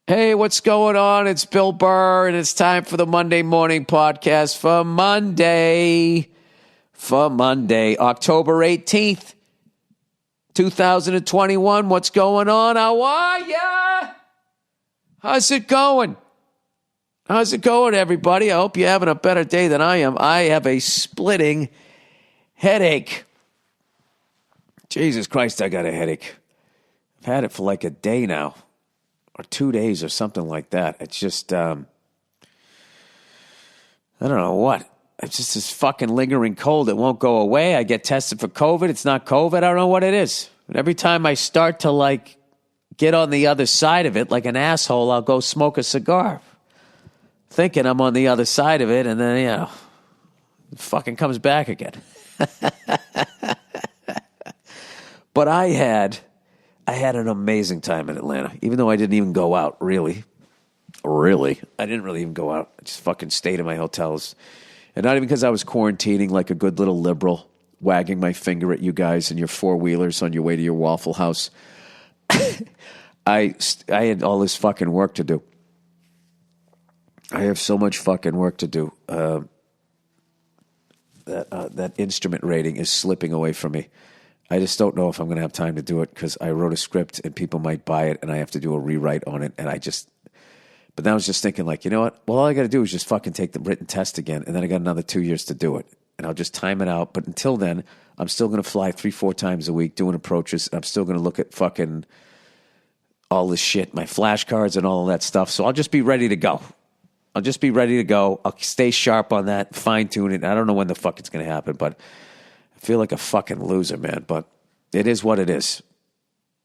Hey, what's going on? It's Bill Burr, and it's time for the Monday Morning Podcast for Monday, October 18th, 2021. What's going on? How are ya? How's it going? How's it going, everybody? I hope you're having a better day than I am. I have a splitting headache. Jesus Christ, I got a headache. I've had it for like a day now. Or 2 days or something like that. It's just, I don't know what. It's just this fucking lingering cold. It won't go away. I get tested for COVID. It's not COVID. I don't know what it is. But every time I start to like get on the other side of it, like an asshole, I'll go smoke a cigar. Thinking I'm on the other side of it. And then, it fucking comes back again. But I had an amazing time in Atlanta, even though I didn't even go out, really. I didn't really even go out. I just fucking stayed in my hotels. And not even because I was quarantining like a good little liberal, wagging my finger at you guys and your four-wheelers on your way to your Waffle House. I had all this fucking work to do. I have so much fucking work to do. That instrument rating is slipping away from me. I just don't know if I'm going to have time to do it because I wrote a script and people might buy it and I have to do a rewrite on it. But then I was just thinking like, you know what? Well, all I got to do is just fucking take the written test again. And then I got another 2 years to do it. And I'll just time it out. But until then, I'm still going to fly 3-4 times a week doing approaches. And I'm still going to look at fucking all this shit, my flashcards and all of that stuff. So I'll just be ready to go. I'll stay sharp on that, fine tune it. I don't know when the fuck it's going to happen, but I feel like a fucking loser, man, but it is what it is.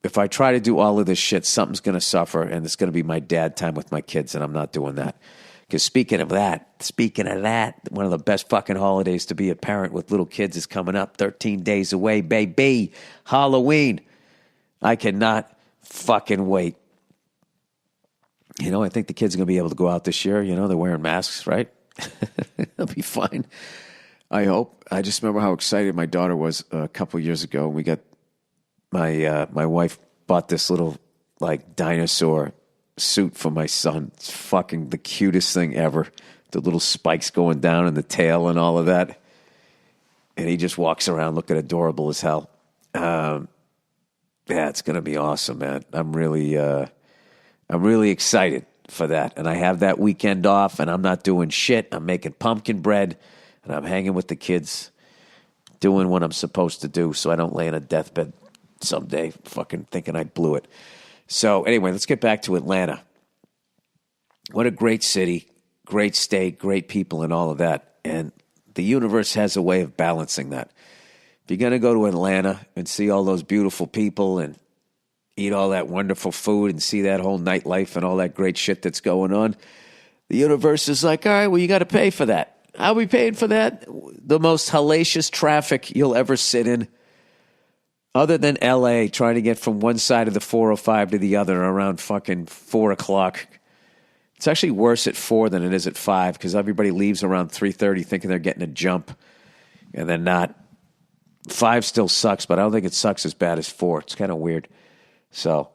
If I try to do all of this shit, something's going to suffer, and it's going to be my dad time with my kids, and I'm not doing that. Because speaking of that, one of the best fucking holidays to be a parent with little kids is coming up. 13 days away, baby. Halloween. I cannot fucking wait. I think the kids are going to be able to go out this year. They're wearing masks, right? They'll be fine. I hope. I just remember how excited my daughter was a couple years ago. We got my wife bought this little like dinosaur suit for my son. It's fucking the cutest thing ever. The little spikes going down in the tail and all of that. And he just walks around looking adorable as hell. Yeah, it's gonna be awesome, man. I'm really excited for that. And I have that weekend off, and I'm not doing shit. I'm making pumpkin bread. And I'm hanging with the kids, doing what I'm supposed to do so I don't lay in a deathbed someday fucking thinking I blew it. So anyway, let's get back to Atlanta. What a great city, great state, great people and all of that. And the universe has a way of balancing that. If you're going to go to Atlanta and see all those beautiful people and eat all that wonderful food and see that whole nightlife and all that great shit that's going on, the universe is like, all right, well, you got to pay for that. How are we paying for that? The most hellacious traffic you'll ever sit in, other than L.A., trying to get from one side of the 405 to the other around fucking 4 o'clock. It's actually worse at 4 than it is at 5 because everybody leaves around 3:30 thinking they're getting a jump, and they're not. 5 still sucks, but I don't think it sucks as bad as 4. It's kind of weird. So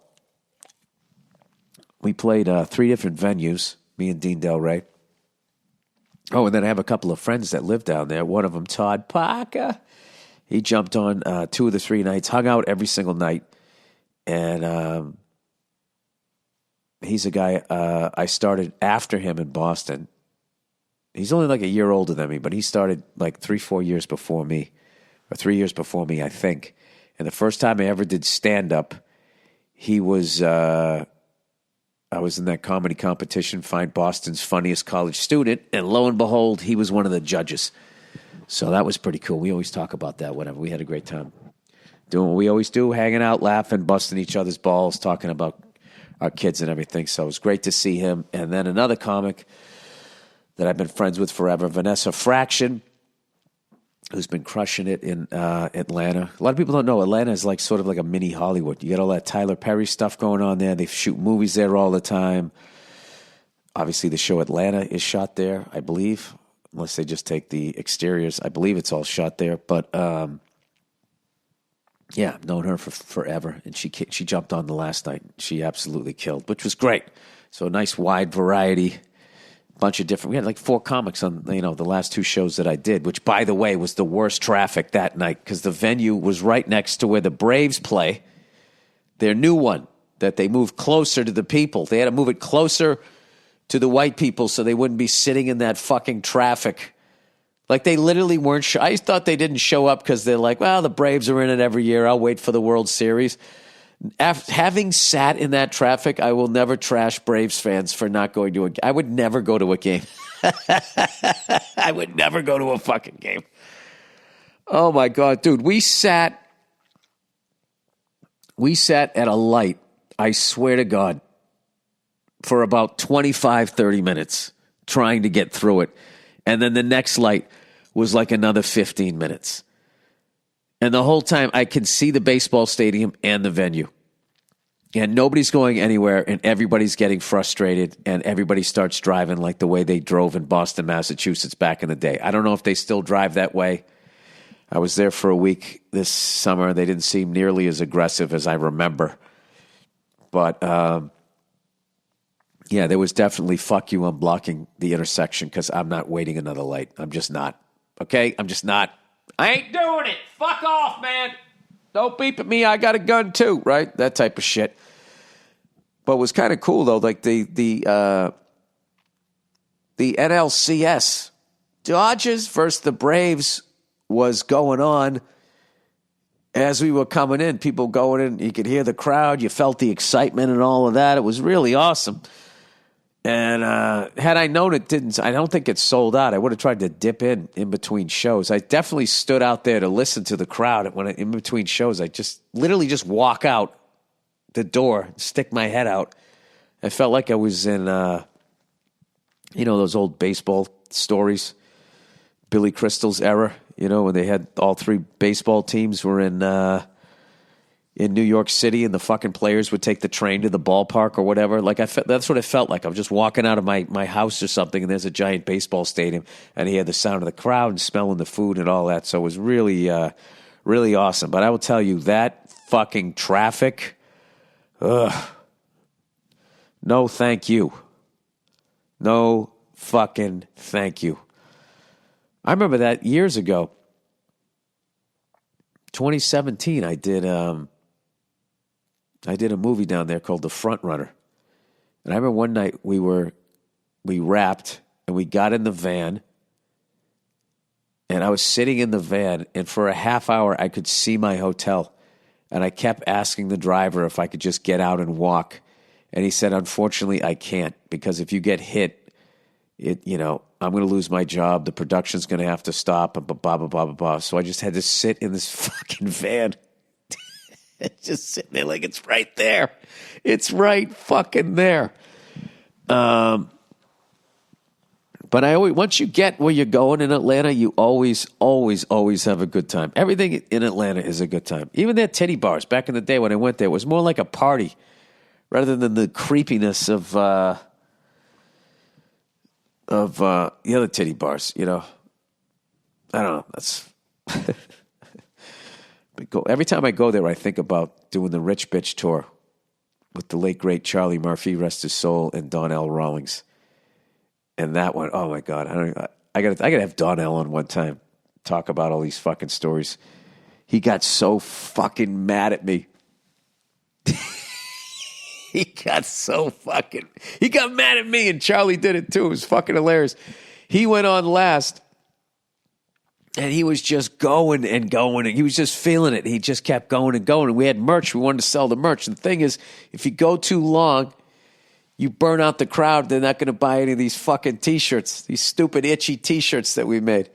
we played 3 different venues, me and Dean Del Rey. Oh, and then I have a couple of friends that live down there. One of them, Todd Parker, he jumped on 2 of the 3 nights, hung out every single night. And he's a guy, I started after him in Boston. He's only like a year older than me, but he started like 3-4 years before me, or 3 years before me, I think. And the first time I ever did stand-up, he was... I was in that comedy competition, Find Boston's Funniest College Student, and lo and behold, he was one of the judges. So that was pretty cool. We always talk about that, whatever. We had a great time doing what we always do, hanging out, laughing, busting each other's balls, talking about our kids and everything. So it was great to see him. And then another comic that I've been friends with forever, Vanessa Fraction, who's been crushing it in Atlanta. A lot of people don't know Atlanta is like sort of like a mini Hollywood. You get all that Tyler Perry stuff going on there. They shoot movies there all the time. Obviously, the show Atlanta is shot there, I believe, unless they just take the exteriors. I believe it's all shot there. But Yeah, I've known her for forever, and she jumped on the last night. She absolutely killed, which was great. So a nice wide variety, bunch of different. We had like 4 comics on the last 2 shows that I did, which by the way was the worst traffic that night because the venue was right next to where the Braves play. Their new one that they moved closer to the people. They had to move it closer to the white people so they wouldn't be sitting in that fucking traffic. Like they literally weren't. I thought they didn't show up because they're like, well, the Braves are in it every year. I'll wait for the World Series. After having sat in that traffic, I will never trash Braves fans for not going to a game. I would never go to a game. I would never go to a fucking game. Oh my God, dude. We sat at a light, I swear to God, for about 25, 30 minutes trying to get through it. And then the next light was like another 15 minutes. And the whole time I could see the baseball stadium and the venue. And nobody's going anywhere and everybody's getting frustrated and everybody starts driving like the way they drove in Boston, Massachusetts back in the day. I don't know if they still drive that way. I was there for a week this summer. They didn't seem nearly as aggressive as I remember. But, yeah, there was definitely fuck you, I'm blocking the intersection because I'm not waiting another light. I'm just not. Okay? I'm just not. I ain't doing it. Fuck off, man. Don't beep at me. I got a gun too, right? That type of shit. But it was kind of cool, though. Like the NLCS, Dodgers versus the Braves was going on as we were coming in. People going in. You could hear the crowd. You felt the excitement and all of that. It was really awesome. And had I known it didn't, I don't think it sold out. I would have tried to dip in between shows. I definitely stood out there to listen to the crowd. In between shows, I just literally just walk out the door, stick my head out. I felt like I was in, those old baseball stories, Billy Crystal's era, when they had all 3 baseball teams were in New York City, and the fucking players would take the train to the ballpark or whatever. Like that's what it felt like. I'm just walking out of my house or something, and there's a giant baseball stadium, and he had the sound of the crowd and smelling the food and all that. So it was really, really awesome. But I will tell you that fucking traffic. Ugh. No, thank you. No fucking thank you. I remember that years ago, 2017. I did a movie down there called The Front Runner. And I remember one night we wrapped and we got in the van, and I was sitting in the van, and for a half hour I could see my hotel, and I kept asking the driver if I could just get out and walk. And he said, unfortunately, I can't, because if you get hit, I'm going to lose my job. The production's going to have to stop, and blah, blah, blah, blah, blah. So I just had to sit in this fucking van. Just sitting there like it's right there. It's right fucking there. But once you get where you're going in Atlanta, you always, always, always have a good time. Everything in Atlanta is a good time. Even their titty bars back in the day when I went there, it was more like a party rather than the creepiness of the other titty bars. I don't know. That's. Every time I go there, I think about doing the Rich Bitch tour with the late, great Charlie Murphy, rest his soul, and Donnell Rawlings. And that one, oh my God. I gotta have Donnell on one time, talk about all these fucking stories. He got so fucking mad at me. He got mad at me, and Charlie did it too. It was fucking hilarious. He went on last, and he was just going and going, and he was just feeling it. He just kept going and going, and we had merch. We wanted to sell the merch. And the thing is, if you go too long, you burn out the crowd. They're not going to buy any of these fucking T-shirts, these stupid itchy T-shirts that we made.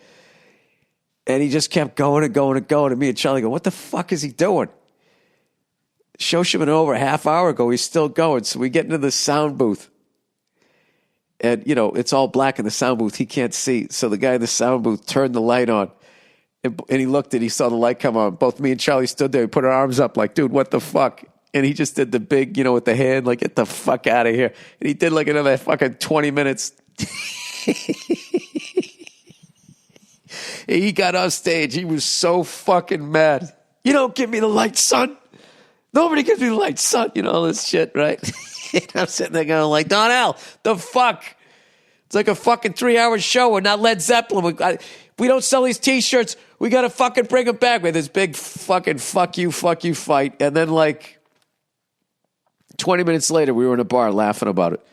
And he just kept going and going and going. And me and Charlie go, what the fuck is he doing? Show should have been over a half hour ago. He's still going. So we get into the sound booth. And, it's all black in the sound booth. He can't see. So the guy in the sound booth turned the light on. And he looked and he saw the light come on. Both me and Charlie stood there. We put our arms up like, dude, what the fuck? And he just did the big, with the hand, like, get the fuck out of here. And he did like another fucking 20 minutes. He got off stage. He was so fucking mad. You don't give me the light, son. Nobody gives me the light, son. You know, all this shit, right? And I'm sitting there going like, Donnell, the fuck? It's like a fucking 3-hour show. We're not Led Zeppelin. We don't sell these T-shirts. We got to fucking bring them back. We had this big fucking fuck you fight. And then like 20 minutes later, we were in a bar laughing about it.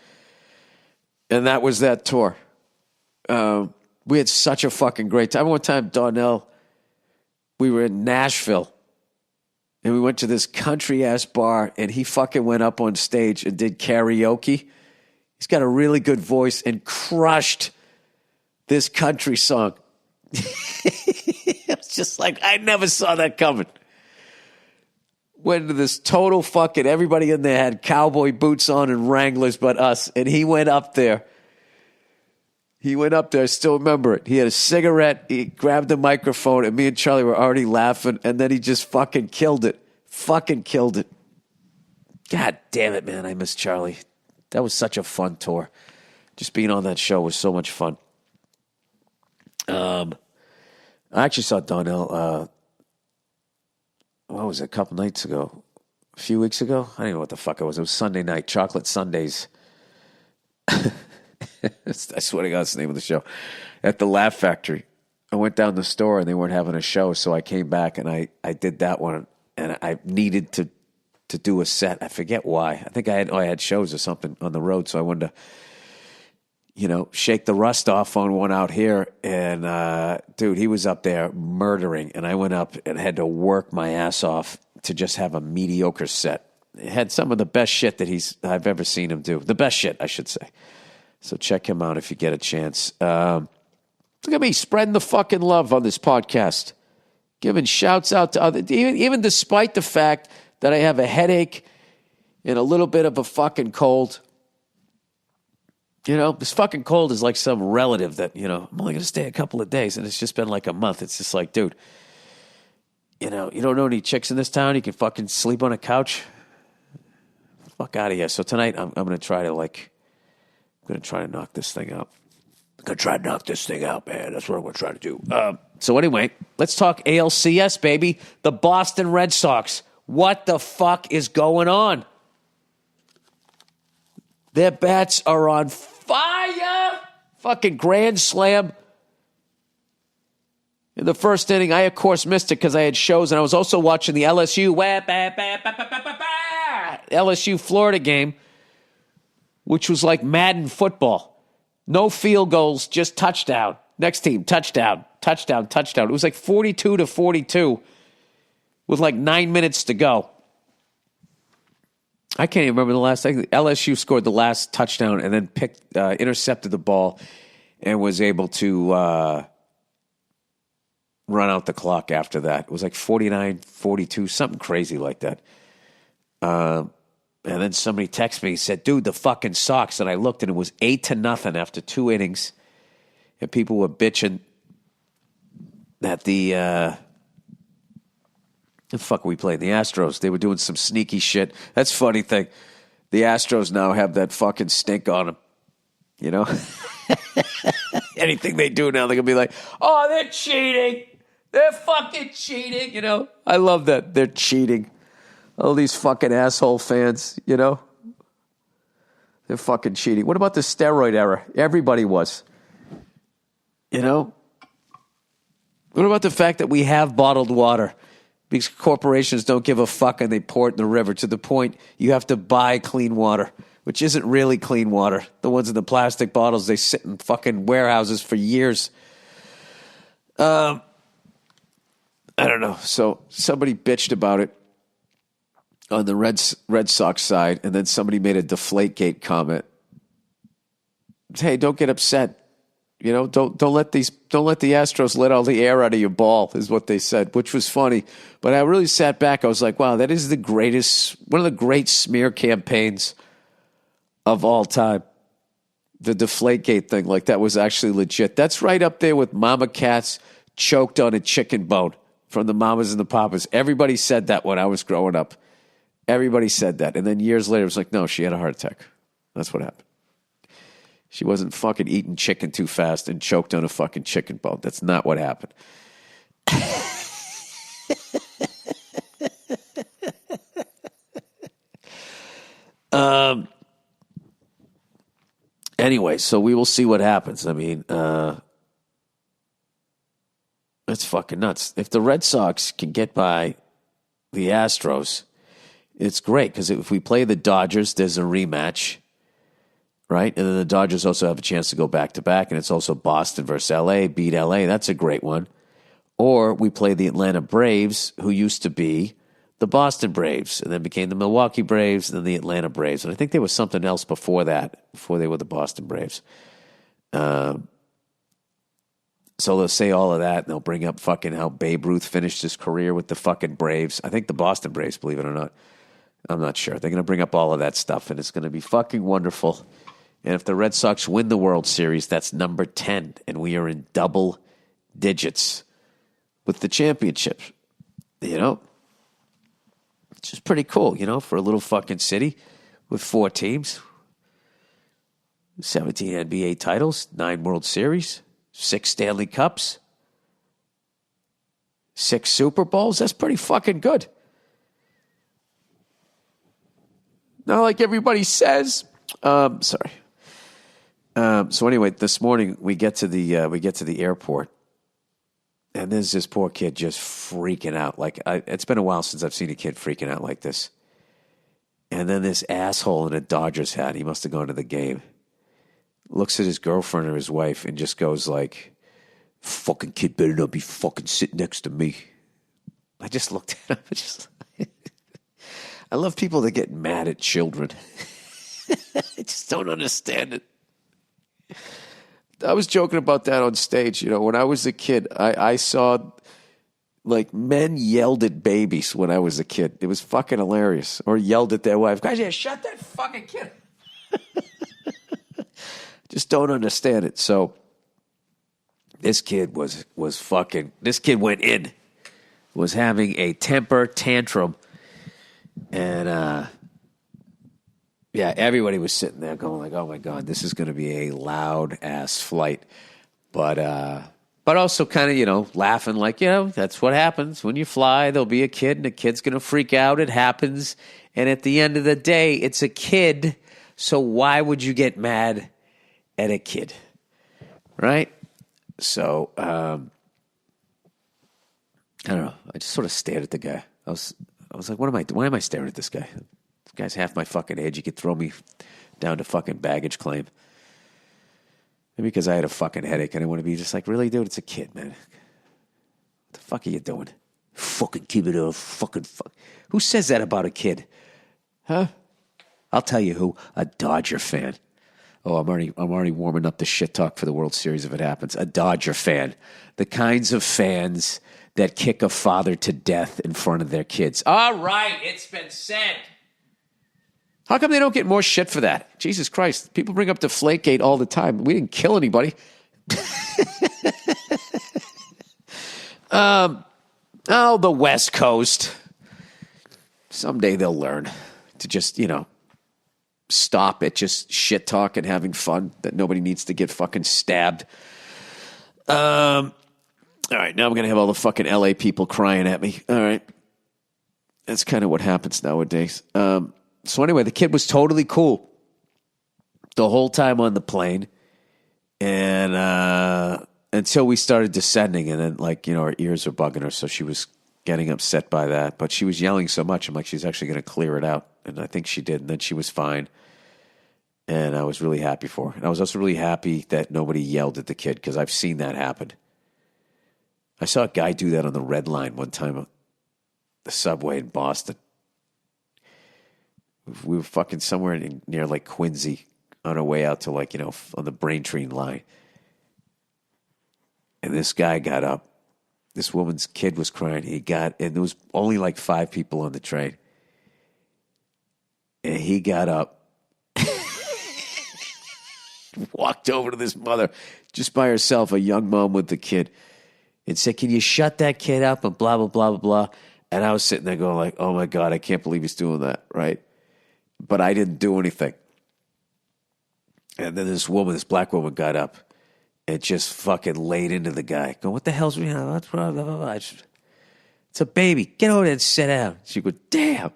And that was that tour. We had such a fucking great time. One time, Donnell, we were in Nashville. And we went to this country-ass bar, and he fucking went up on stage and did karaoke. He's got a really good voice and crushed this country song. It's just like, I never saw that coming. Went to this total fucking, everybody in there had cowboy boots on and Wranglers but us. And he went up there. I still remember it. He had a cigarette, he grabbed the microphone, and me and Charlie were already laughing, and then he just fucking killed it. God damn it, man, I miss Charlie. That was such a fun tour. Just being on that show was so much fun. I actually saw Donnell, what was it, a couple nights ago? A few weeks ago? I don't even know what the fuck it was. It was Sunday night, Chocolate Sundays. I swear to God, that's the name of the show. At the Laugh Factory. I went down the store and they weren't having a show, so I came back and I did that one. And I needed to do a set. I forget why. I think I had shows or something on the road, so I wanted to, shake the rust off on one out here. And, dude, he was up there murdering. And I went up and had to work my ass off to just have a mediocre set. It had some of the best shit that I've ever seen him do. The best shit, I should say. So check him out if you get a chance. Look at me spreading the fucking love on this podcast. Giving shouts out to others. Even despite the fact that I have a headache and a little bit of a fucking cold. This fucking cold is like some relative that, I'm only going to stay a couple of days. And it's just been like a month. It's just like, dude, you don't know any chicks in this town? You can fucking sleep on a couch? Fuck out of here. So tonight I'm going to try to knock this thing out. I'm going to try to knock this thing out, man. That's what I'm going to try to do. So anyway, let's talk ALCS, baby. The Boston Red Sox. What the fuck is going on? Their bats are on fire. Fucking grand slam. In the first inning, I, of course, missed it because I had shows, and I was also watching the LSU Florida game, which was like Madden football. No field goals, just touchdown. Next team, touchdown. It was like 42-42 with like 9 minutes to go. I can't even remember the last thing. LSU scored the last touchdown and then intercepted the ball and was able to run out the clock after that. It was like 49-42, something crazy like that. And then somebody texted me and said, dude, the fucking Sox. And I looked and it was 8-0 after 2 innings. And people were bitching that the fuck are we playing? The Astros. They were doing some sneaky shit. That's a funny thing. The Astros now have that fucking stink on them. Anything they do now, they're going to be like, oh, they're cheating. They're fucking cheating. I love that. They're cheating. All these fucking asshole fans, They're fucking cheating. What about the steroid era? Everybody was. What about the fact that we have bottled water? Because corporations don't give a fuck and they pour it in the river to the point you have to buy clean water, which isn't really clean water. The ones in the plastic bottles, they sit in fucking warehouses for years. I don't know. So somebody bitched about it on the Red Sox side, and then somebody made a Deflategate comment. Hey, don't get upset. Don't let the Astros let all the air out of your ball, is what they said, which was funny. But I really sat back. I was like, wow, that is one of the great smear campaigns of all time. The Deflategate thing, like that was actually legit. That's right up there with Mama Cats choked on a chicken bone from the Mamas and the Papas. Everybody said that when I was growing up. Everybody said that. And then years later, it was like, no, she had a heart attack. That's what happened. She wasn't fucking eating chicken too fast and choked on a fucking chicken bone. That's not what happened. Anyway, so we will see what happens. I mean, it's fucking nuts. If the Red Sox can get by the Astros, it's great because if we play the Dodgers, there's a rematch, right? And then the Dodgers also have a chance to go back-to-back, and it's also Boston versus L.A., beat L.A. That's a great one. Or we play the Atlanta Braves, who used to be the Boston Braves, and then became the Milwaukee Braves, and then the Atlanta Braves. And I think there was something else before that, before they were the Boston Braves. So they'll say all of that, and they'll bring up fucking how Babe Ruth finished his career with the fucking Braves. I think the Boston Braves, believe it or not. I'm not sure. They're going to bring up all of that stuff, and it's going to be fucking wonderful. And if the Red Sox win the World Series, that's number 10, and we are in double digits with the championship. You know? It's just pretty cool, you know, for a little fucking city with 4 teams. 17 NBA titles, 9 World Series, 6 Stanley Cups, 6 Super Bowls. That's pretty fucking good. Not like everybody says. Sorry. So anyway, this morning we get to the airport, and there's this poor kid just freaking out. Like it's been a while since I've seen a kid freaking out like this. And then this asshole in a Dodgers hat, he must have gone to the game, looks at his girlfriend or his wife and just goes like, "Fucking kid better not be fucking sitting next to me." I just looked at him. I love people that get mad at children. I just don't understand it. I was joking about that on stage. You know, when I was a kid, I saw like men yelled at babies when I was a kid. It was fucking hilarious. Or yelled at their wife. Guys, yeah, shut that fucking kid. Just don't understand it. So this kid was fucking, this kid went in, was having a temper tantrum. And, yeah, everybody was sitting there going like, "Oh my God, this is going to be a loud ass flight." But also kind of, you know, laughing like, you know, that's what happens when you fly. There'll be a kid and the kid's going to freak out. It happens. And at the end of the day, it's a kid. So why would you get mad at a kid? Right? So, I don't know. I just sort of stared at the guy. I was like, why am I staring at this guy? This guy's half my fucking age. He could throw me down to fucking baggage claim. Maybe because I had a fucking headache and I want to be just like, really, dude? It's a kid, man. What the fuck are you doing? Fucking keep it up. Fucking fuck. Who says that about a kid? Huh? I'll tell you who. A Dodger fan. Oh, I'm already warming up the shit talk for the World Series if it happens. A Dodger fan. The kinds of fans that kick a father to death in front of their kids. All right, it's been said. How come they don't get more shit for that? Jesus Christ. People bring up Deflategate all the time. We didn't kill anybody. The West Coast. Someday they'll learn to just, you know, stop at just shit talk and having fun, that nobody needs to get fucking stabbed. All right, now I'm going to have all the fucking LA people crying at me. All right. That's kind of what happens nowadays. So anyway, the kid was totally cool the whole time on the plane. And until we started descending, and then, like, you know, our ears were bugging her, so she was getting upset by that. But she was yelling so much, I'm like, she's actually going to clear it out. And I think she did, and then she was fine. And I was really happy for her. And I was also really happy that nobody yelled at the kid, because I've seen that happen. I saw a guy do that on the Red Line one time on the subway in Boston. We were fucking somewhere near like Quincy on our way out to, like, you know, on the Braintree line. And this guy got up. This woman's kid was crying. And there was only like 5 people on the train. And he got up, walked over to this mother just by herself, a young mom with the kid, and said, "Can you shut that kid up?" and blah, blah, blah, blah, blah. And I was sitting there going like, oh my God, I can't believe he's doing that, right? But I didn't do anything. And then this black woman got up and just fucking laid into the guy. Going, "What the hell's, you know, what's wrong?" It's a baby. Get over there and sit down. She goes, "Damn."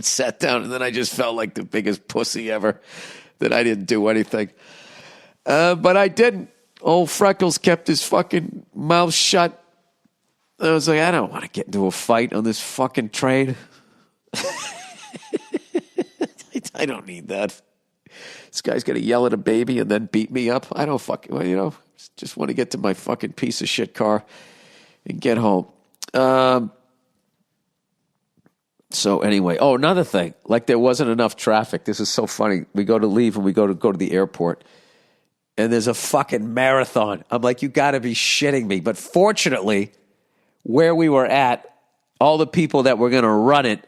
sat down, and then I just felt like the biggest pussy ever that I didn't do anything. But I didn't. Old Freckles kept his fucking mouth shut. I was like, I don't want to get into a fight on this fucking train. I don't need that. This guy's going to yell at a baby and then beat me up. I don't fucking, just want to get to my fucking piece of shit car and get home. So anyway, another thing, like there wasn't enough traffic. This is so funny. We go to leave and we go to the airport, and there's a fucking marathon. I'm like, you got to be shitting me. But fortunately, where we were at, all the people that were going to run it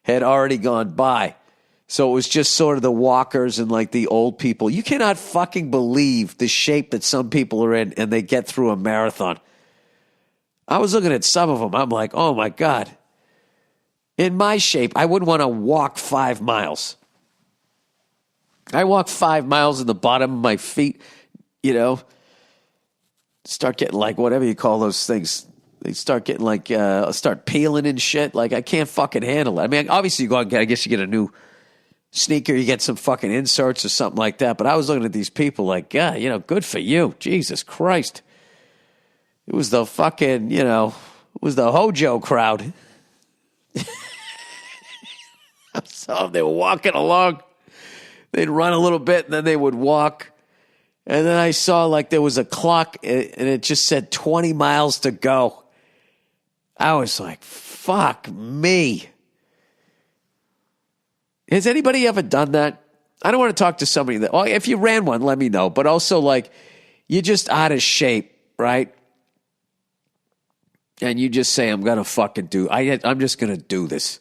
had already gone by. So it was just sort of the walkers and like the old people. You cannot fucking believe the shape that some people are in, and they get through a marathon. I was looking at some of them. I'm like, oh my God. In my shape, I wouldn't want to walk 5 miles. I walk 5 miles in the bottom of my feet, start getting like whatever you call those things. They start getting like, start peeling and shit. Like I can't fucking handle it. I mean, obviously you go out and I guess you get a new sneaker, you get some fucking inserts or something like that. But I was looking at these people like, yeah, good for you. Jesus Christ. It was the fucking, it was the Hojo crowd. So they were walking along. They'd run a little bit and then they would walk. And then I saw like there was a clock and it just said 20 miles to go. I was like, fuck me. Has anybody ever done that? I don't want to talk to somebody that, if you ran one, let me know. But also like you're just out of shape, right? And you just say, I'm going to fucking I'm just going to do this.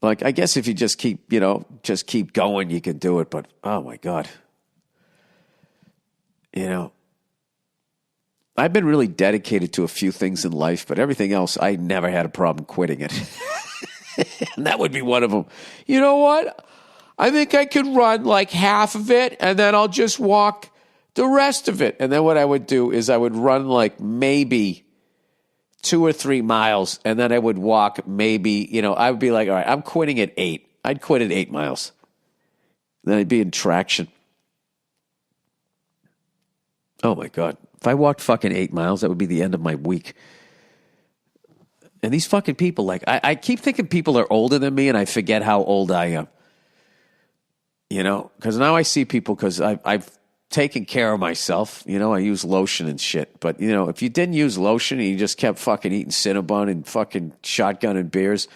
Like, I guess if you just keep going, you can do it. But, oh, my God. I've been really dedicated to a few things in life, but everything else, I never had a problem quitting it. And that would be one of them. You know what? I think I could run like half of it, and then I'll just walk the rest of it. And then what I would do is I would run like maybe 2 or 3 miles, and then I would walk maybe, I would be like, all right, I'm quitting at 8. I'd quit at 8 miles. Then I'd be in traction. Oh, my God. If I walked fucking 8 miles, that would be the end of my week. And these fucking people, like, I keep thinking people are older than me, and I forget how old I am. Because now I see people, because I've taking care of myself. I use lotion and shit. But, if you didn't use lotion and you just kept fucking eating Cinnabon and fucking shotgunning beers,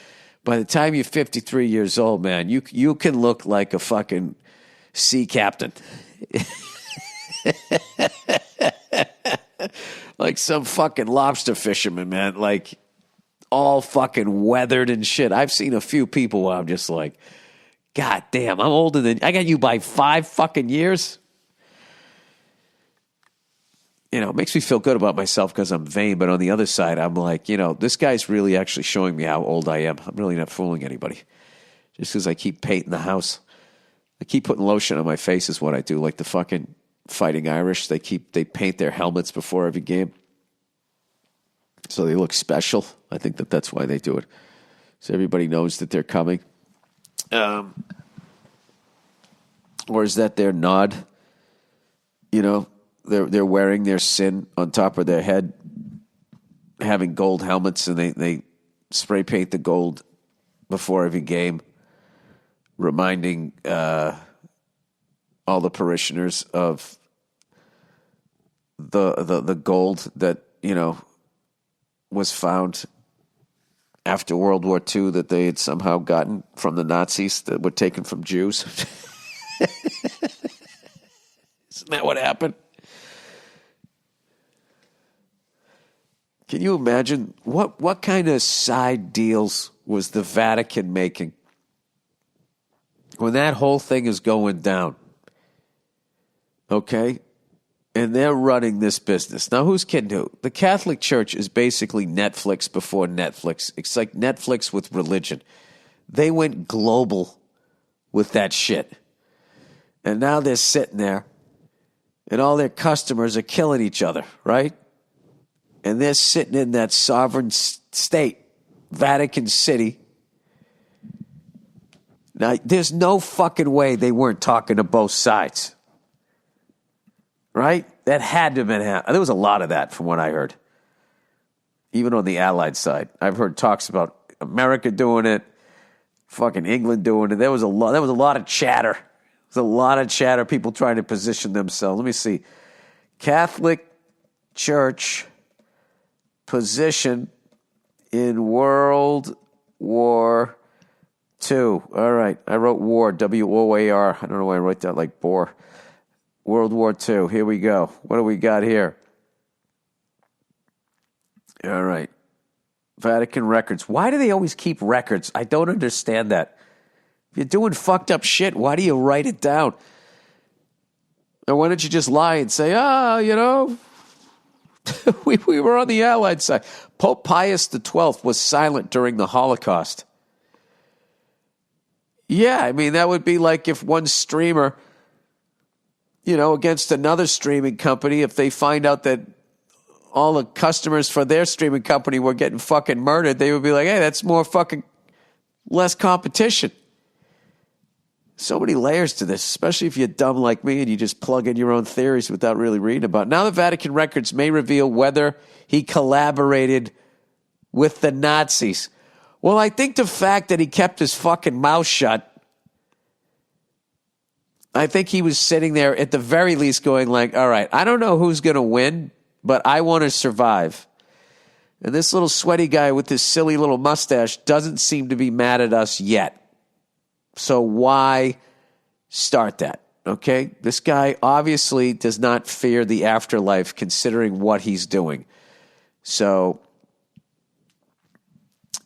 by the time you're 53 years old, man, you can look like a fucking sea captain. Like some fucking lobster fisherman, man. Like all fucking weathered and shit. I've seen a few people where I'm just like, God damn, I'm older than... I got you by 5 fucking years. It makes me feel good about myself because I'm vain. But on the other side, I'm like, this guy's really actually showing me how old I am. I'm really not fooling anybody. Just because I keep painting the house. I keep putting lotion on my face is what I do. Like the fucking Fighting Irish, they paint their helmets before every game. So they look special. I think that's why they do it. So everybody knows that they're coming. Or is that their nod? They're wearing their sin on top of their head, having gold helmets, and they spray paint the gold before every game, reminding all the parishioners of the gold that was found after World War II that they had somehow gotten from the Nazis that were taken from Jews. Isn't that what happened? Can you imagine what kind of side deals was the Vatican making when that whole thing is going down? Okay? And they're running this business. Now, who's kidding who? The Catholic Church is basically Netflix before Netflix. It's like Netflix with religion. They went global with that shit. And now they're sitting there, and all their customers are killing each other, right? And they're sitting in that sovereign state, Vatican City, Now, there's no fucking way they weren't talking to both sides. Right? That had to have been happening. There was a lot of that from what I heard. Even on the Allied side. I've heard talks about America doing it, fucking England doing it. There was a lot of chatter. There's a lot of chatter, people trying to position themselves. Let me see. Catholic Church position in World War II. All right. I wrote war, WOAR. I don't know why I wrote that like bore. World War II. Here we go. What do we got here? All right. Vatican records. Why do they always keep records? I don't understand that. If you're doing fucked up shit, why do you write it down? Or why don't you just lie and say, we were on the Allied side. Pope Pius XII was silent during the Holocaust. Yeah, I mean, that would be like if one streamer, against another streaming company, if they find out that all the customers for their streaming company were getting fucking murdered, they would be like, hey, that's more fucking less competition. So many layers to this, especially if you're dumb like me and you just plug in your own theories without really reading about it. Now the Vatican records may reveal whether he collaborated with the Nazis. Well, I think the fact that he kept his fucking mouth shut, I think he was sitting there at the very least going like, all right, I don't know who's going to win, but I want to survive. And this little sweaty guy with this silly little mustache doesn't seem to be mad at us yet. So why start that? Okay? This guy obviously does not fear the afterlife considering what he's doing. So,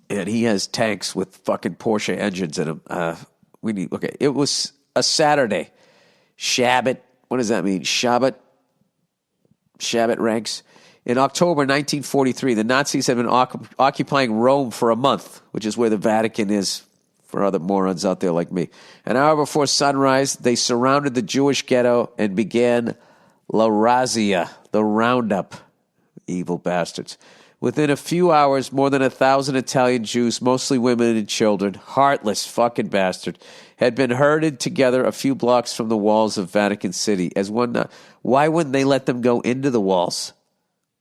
and he has tanks with fucking Porsche engines in them. It was a Saturday. Shabbat. What does that mean? Shabbat ranks. In October 1943, the Nazis had been occupying Rome for a month, which is where the Vatican is for other morons out there like me. An hour before sunrise, they surrounded the Jewish ghetto and began La Razzia, the roundup. Evil bastards. Within a few hours, more than 1,000 Italian Jews, mostly women and children, heartless fucking bastard, had been herded together a few blocks from the walls of Vatican City. Why wouldn't they let them go into the walls?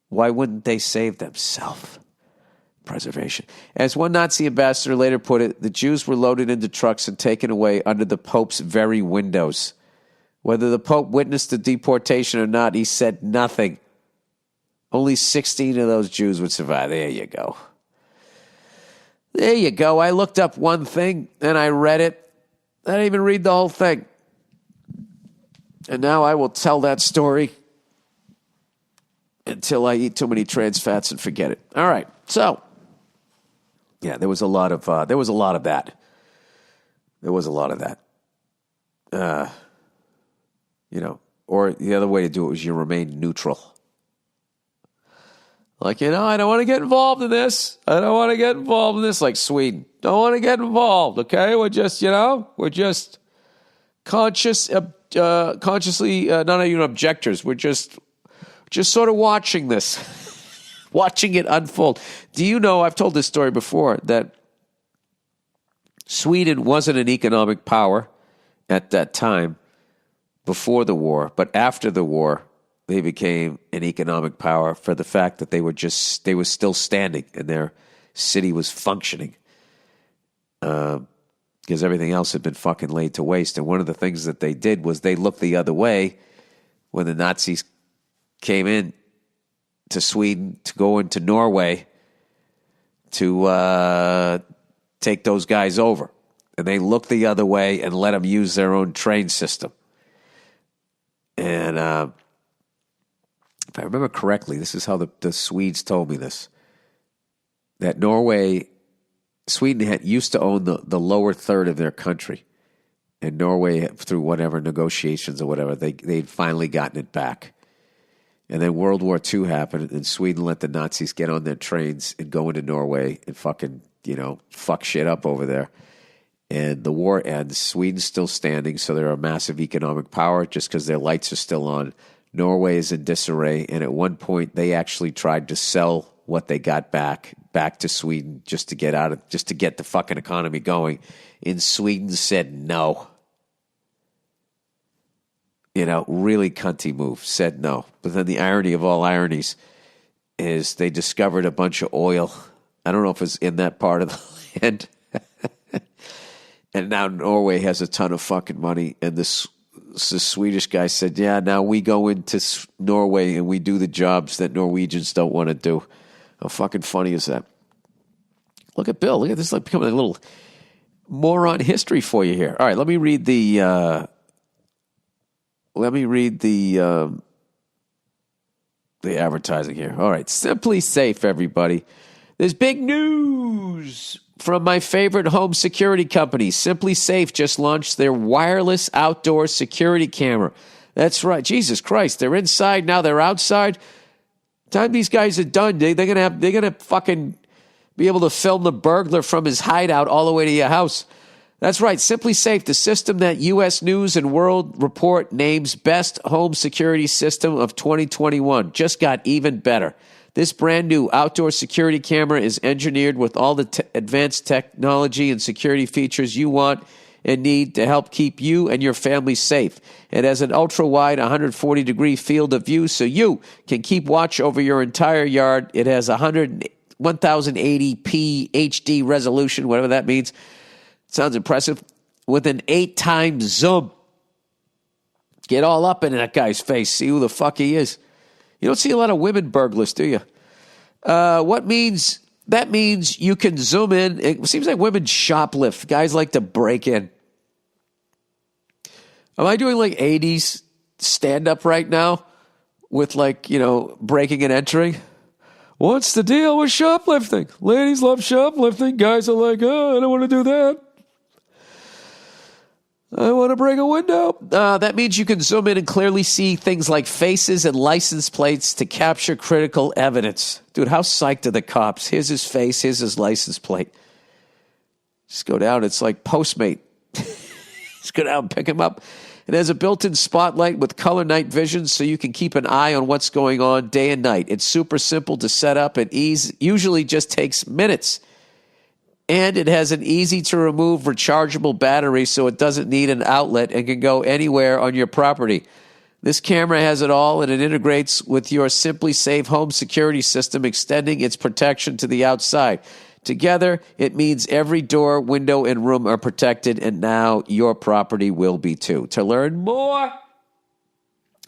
Why wouldn't they save them? Self-preservation. As one Nazi ambassador later put it, the Jews were loaded into trucks and taken away under the Pope's very windows. Whether the Pope witnessed the deportation or not, he said nothing. Only 16 of those Jews would survive. There you go. There you go. I looked up one thing, and I read it. I didn't even read the whole thing. And now I will tell that story until I eat too many trans fats and forget it. All right. So, yeah, there was a lot of that. There was a lot of that. Or the other way to do it was you remain neutral. Like, I don't want to get involved in this. Like Sweden. Don't want to get involved, okay? We're just, consciously, not even objectors. We're just sort of watching this, watching it unfold. Do you know, I've told this story before, that Sweden wasn't an economic power at that time before the war, but after the war, they became an economic power for the fact that they were still standing and their city was functioning. Because everything else had been fucking laid to waste. And one of the things that they did was they looked the other way when the Nazis came in to Sweden to go into Norway to take those guys over. And they looked the other way and let them use their own train system. And if I remember correctly, this is how the Swedes told me this, that Sweden used to own the lower third of their country. And Norway, through whatever negotiations or whatever, they'd finally gotten it back. And then World War II happened, and Sweden let the Nazis get on their trains and go into Norway and fucking, fuck shit up over there. And the war ends. Sweden's still standing, so they're a massive economic power just because their lights are still on. Norway is in disarray, and at one point they actually tried to sell what they got back to Sweden just to get the fucking economy going. In Sweden said no. Really cunty move, said no. But then the irony of all ironies is they discovered a bunch of oil. I don't know if it's in that part of the land. And now Norway has a ton of fucking money. And this Swedish guy said, yeah, now we go into Norway and we do the jobs that Norwegians don't want to do. How fucking funny is that? Look at Bill. Look at this, like becoming a little moron history for you here. All right, let me read the advertising here. All right, Simply Safe, everybody. There's big news from my favorite home security company. Simply Safe just launched their wireless outdoor security camera. That's right. Jesus Christ, they're inside now. They're outside. Time these guys are done, they're gonna fucking be able to film the burglar from his hideout all the way to your house. That's right. Simply Safe, the system that U.S. News and World Report names best home security system of 2021, just got even better. This brand new outdoor security camera is engineered with all the advanced technology and security features you want and need to help keep you and your family safe. It has an ultra-wide 140-degree field of view so you can keep watch over your entire yard. It has 1080p HD resolution, whatever that means. Sounds impressive. With an 8-time zoom. Get all up in that guy's face. See who the fuck he is. You don't see a lot of women burglars, do you? That means you can zoom in. It seems like women shoplift. Guys like to break in. Am I doing like 80s stand-up right now with breaking and entering? What's the deal with shoplifting? Ladies love shoplifting. Guys are like, oh, I don't want to do that. I want to break a window. That means you can zoom in and clearly see things like faces and license plates to capture critical evidence. Dude, how psyched are the cops? Here's his face. Here's his license plate. Just go down. It's like Postmate. Just go down and pick him up. It has a built-in spotlight with color night vision so you can keep an eye on what's going on day and night. It's super simple to set up and usually just takes minutes. And it has an easy-to-remove rechargeable battery so it doesn't need an outlet and can go anywhere on your property. This camera has it all, and it integrates with your Simply Safe home security system, extending its protection to the outside. Together, it means every door, window, and room are protected, and now your property will be too. To learn more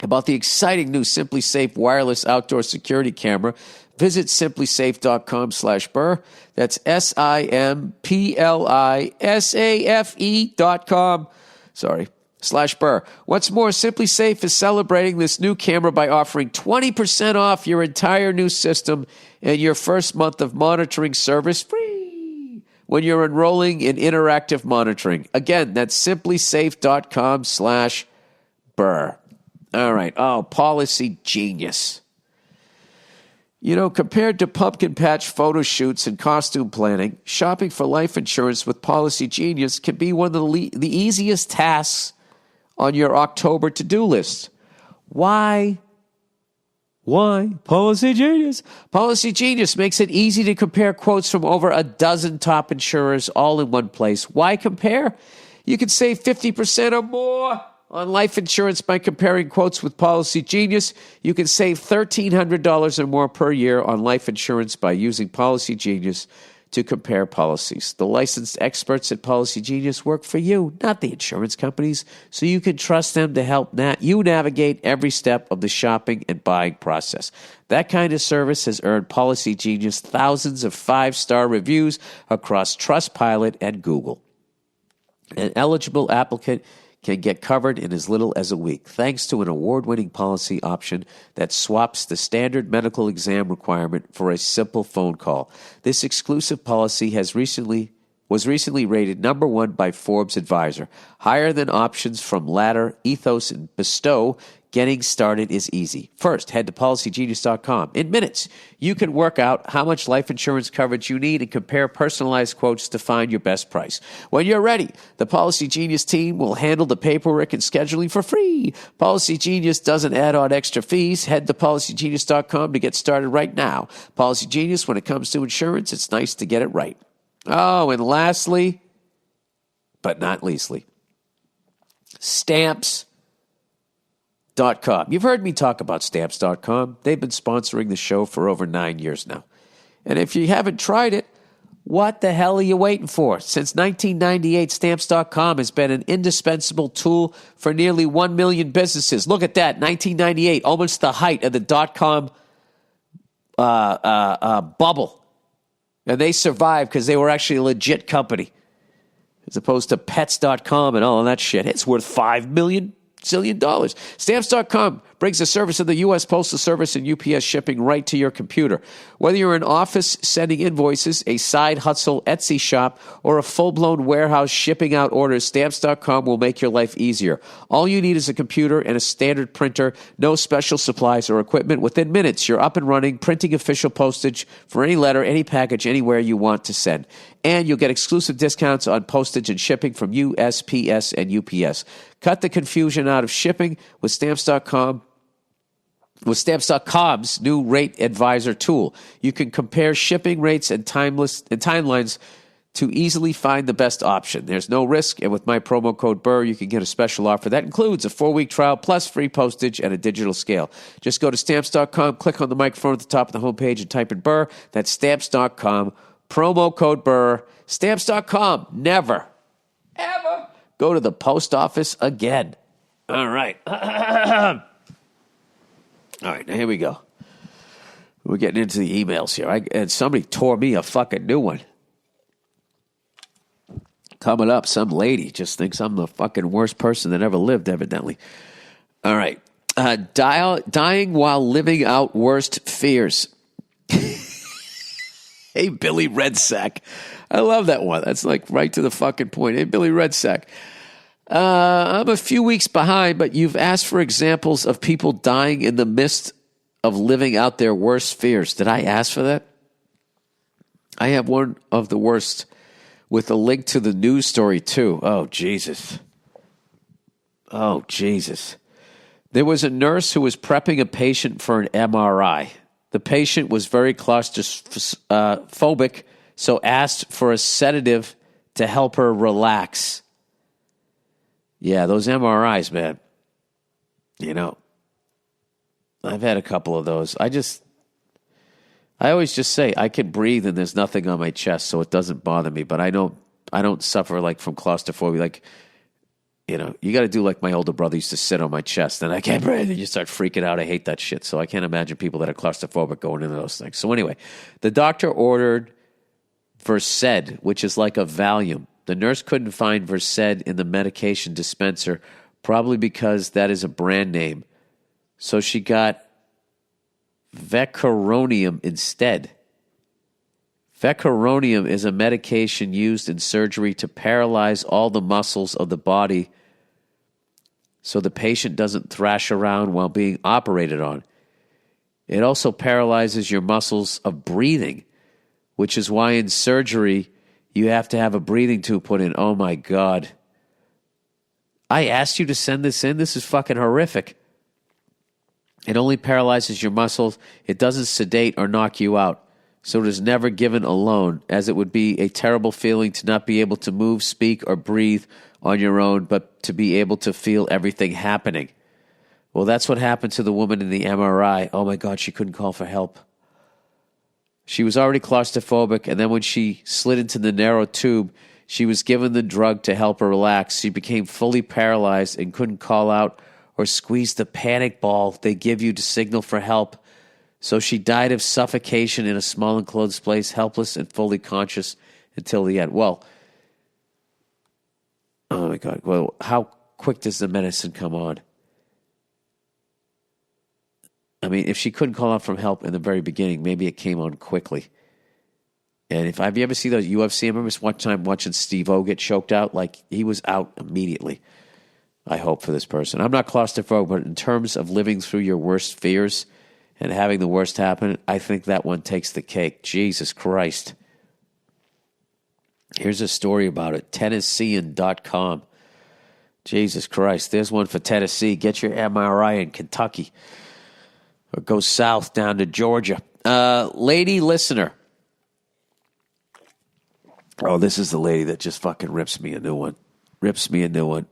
about the exciting new Simply Safe wireless outdoor security camera, visit simplysafe.com/Burr. That's SIMPLISAFE.com. /Burr. What's more, Simply Safe is celebrating this new camera by offering 20% off your entire new system and your first month of monitoring service free when you're enrolling in interactive monitoring. Again, that's simplysafe.com/Burr. All right. Oh, Policy Genius. Compared to pumpkin patch photo shoots and costume planning, shopping for life insurance with Policy Genius can be one of the easiest tasks on your October to-do list. Why? Policy Genius. Policy Genius makes it easy to compare quotes from over a dozen top insurers all in one place. Why compare? You can save 50% or more on life insurance by comparing quotes with Policy Genius. You can save $1,300 or more per year on life insurance by using Policy Genius to compare policies. The licensed experts at Policy Genius work for you, not the insurance companies, so you can trust them to help you navigate every step of the shopping and buying process. That kind of service has earned Policy Genius thousands of 5-star reviews across Trustpilot and Google. An eligible applicant can get covered in as little as a week, thanks to an award-winning policy option that swaps the standard medical exam requirement for a simple phone call. This exclusive policy was recently rated #1 by Forbes Advisor, higher than options from Ladder, Ethos, and Bestow, Getting started is easy. First, head to PolicyGenius.com. In minutes, you can work out how much life insurance coverage you need and compare personalized quotes to find your best price. When you're ready, the Policy Genius team will handle the paperwork and scheduling for free. Policy Genius doesn't add on extra fees. Head to PolicyGenius.com to get started right now. Policy Genius, when it comes to insurance, it's nice to get it right. Oh, and lastly, but not leastly, Stamps.com. You've heard me talk about Stamps.com. They've been sponsoring the show for over 9 years now. And if you haven't tried it, what the hell are you waiting for? Since 1998, Stamps.com has been an indispensable tool for nearly 1 million businesses. Look at that, 1998, almost the height of the dot-com bubble. And they survived because they were actually a legit company, as opposed to Pets.com and all of that shit. It's worth $5 million. Zillion dollars. Stamps.com brings the service of the U.S. Postal Service and UPS shipping right to your computer. Whether you're an office sending invoices, a side hustle Etsy shop, or a full-blown warehouse shipping out orders, Stamps.com will make your life easier. All you need is a computer and a standard printer, no special supplies or equipment. Within minutes, you're up and running, printing official postage for any letter, any package, anywhere you want to send. And you'll get exclusive discounts on postage and shipping from USPS and UPS. Cut the confusion out of shipping with Stamps.com. With Stamps.com's new Rate Advisor tool, you can compare shipping rates and timelines to easily find the best option. There's no risk, and with my promo code Burr, you can get a special offer that includes a 4-week trial plus free postage and a digital scale. Just go to Stamps.com, click on the microphone at the top of the homepage, and type in Burr. That's Stamps.com, promo code Burr. Stamps.com, never, ever go to the post office again. All right. All right, now here we go. We're getting into the emails here. And somebody tore me a fucking new one. Coming up, some lady just thinks I'm the fucking worst person that ever lived, evidently. All right. Dying while living out worst fears. Hey, Billy Redsack. I love that one. That's like right to the fucking point. Hey, Billy Redsack. I'm a few weeks behind, but you've asked for examples of people dying in the midst of living out their worst fears. Did I ask for that? I have one of the worst with a link to the news story, too. Oh, Jesus. Oh, Jesus. There was a nurse who was prepping a patient for an MRI. The patient was very claustrophobic, so asked for a sedative to help her relax. Yeah, those MRIs, man. You know, I've had a couple of those. I always just say I can breathe and there's nothing on my chest, so it doesn't bother me. But I don't suffer like from claustrophobia. Like, you know, you got to do like my older brother used to sit on my chest, and I can't breathe, and you start freaking out. I hate that shit. So I can't imagine people that are claustrophobic going into those things. So anyway, the doctor ordered Versed, which is like a Valium. The nurse couldn't find Versed in the medication dispenser, probably because that is a brand name. So she got Vecuronium instead. Vecuronium is a medication used in surgery to paralyze all the muscles of the body so the patient doesn't thrash around while being operated on. It also paralyzes your muscles of breathing, which is why in surgery you have to have a breathing tube put in. Oh, my God. I asked you to send this in? This is fucking horrific. It only paralyzes your muscles. It doesn't sedate or knock you out. So it is never given alone, as it would be a terrible feeling to not be able to move, speak, or breathe on your own, but to be able to feel everything happening. Well, that's what happened to the woman in the MRI. Oh, my God, she couldn't call for help. She was already claustrophobic, and then when she slid into the narrow tube, she was given the drug to help her relax. She became fully paralyzed and couldn't call out or squeeze the panic ball they give you to signal for help. So she died of suffocation in a small enclosed place, helpless and fully conscious until the end. Well, oh my God. Well, how quick does the medicine come on? I mean, if she couldn't call out for help in the very beginning, maybe it came on quickly. And have you ever seen those UFC? I remember one time watching Steve-O get choked out. Like, he was out immediately. I hope, for this person. I'm not claustrophobic, but in terms of living through your worst fears and having the worst happen, I think that one takes the cake. Jesus Christ. Here's a story about it. Tennessean.com. Jesus Christ. There's one for Tennessee. Get your MRI in Kentucky. Or go south down to Georgia. Lady listener. Oh, this is the lady that just fucking rips me a new one. Rips me a new one.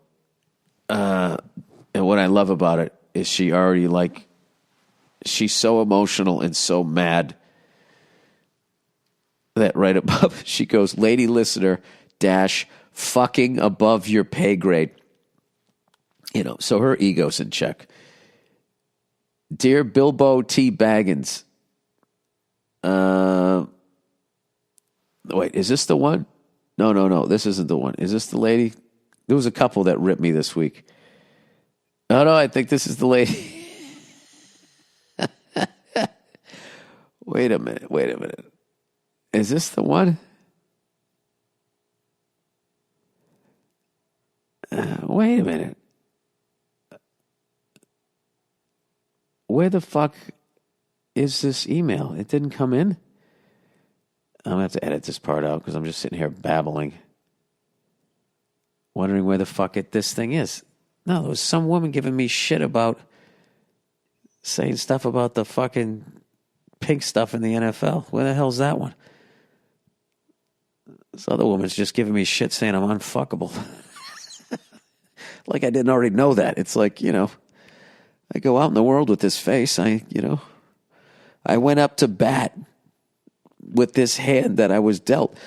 And what I love about it is she already, like, she's so emotional and so mad that right above she goes, lady listener dash fucking above your pay grade. You know, so her ego's in check. Dear Bilbo T. Baggins. Wait, is this the one? No. This isn't the one. Is this the lady? There was a couple that ripped me this week. Oh, no, I think this is the lady. Wait a minute. Is this the one? Wait a minute. Where the fuck is this email? It didn't come in? I'm going to have to edit this part out because I'm just sitting here babbling. Wondering where the fuck this thing is. No, there was some woman giving me shit about saying stuff about the fucking pink stuff in the NFL. Where the hell's that one? This other woman's just giving me shit saying I'm unfuckable. Like I didn't already know that. It's like, you know, I go out in the world with this face. I went up to bat with this hand that I was dealt.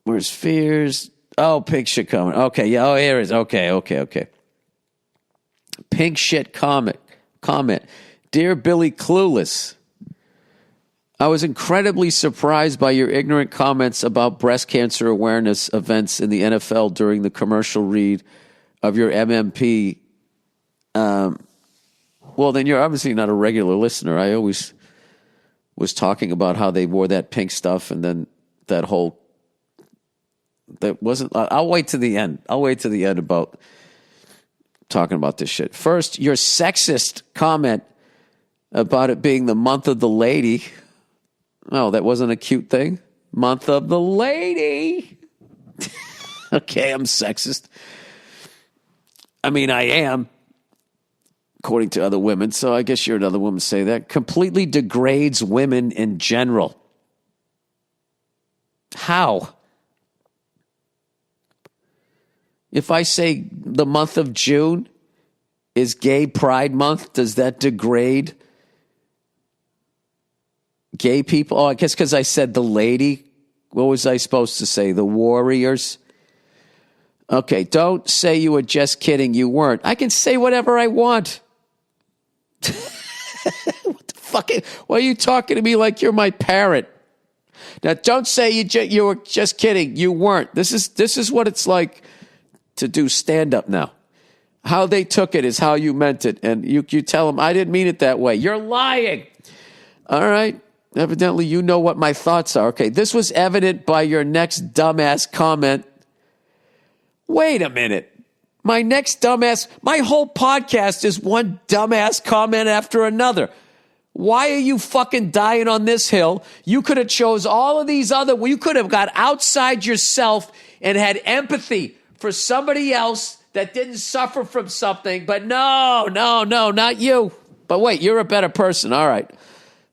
Where's fears? Oh, pink shit comment. Okay, yeah. Oh, here it is. Okay. Pink shit comment. Dear Billy Clueless, I was incredibly surprised by your ignorant comments about breast cancer awareness events in the NFL during the commercial read of your MMP. Well, then you're obviously not a regular listener. I always was talking about how they wore that pink stuff, and then that wasn't. I'll wait to the end. About talking about this shit. First, your sexist comment about it being the month of the lady. Oh, that wasn't a cute thing? Month of the lady. Okay, I'm sexist. I mean, I am, according to other women, so I guess you're another woman to say that. Completely degrades women in general. How? If I say the month of June is Gay Pride Month, does that degrade gay people? Oh, I guess because I said the lady. What was I supposed to say? The warriors? Okay, don't say you were just kidding. You weren't. I can say whatever I want. What the fuck? Why are you talking to me like you're my parent? Now, don't say you were just kidding. You weren't. This is what it's like to do stand-up now. How they took it is how you meant it. And you tell them, I didn't mean it that way. You're lying. All right. Evidently, you know what my thoughts are. Okay, this was evident by your next dumbass comment. Wait a minute. My whole podcast is one dumbass comment after another. Why are you fucking dying on this hill? You could have chose all of these you could have got outside yourself and had empathy for somebody else that didn't suffer from something. But no, not you. But wait, you're a better person. All right.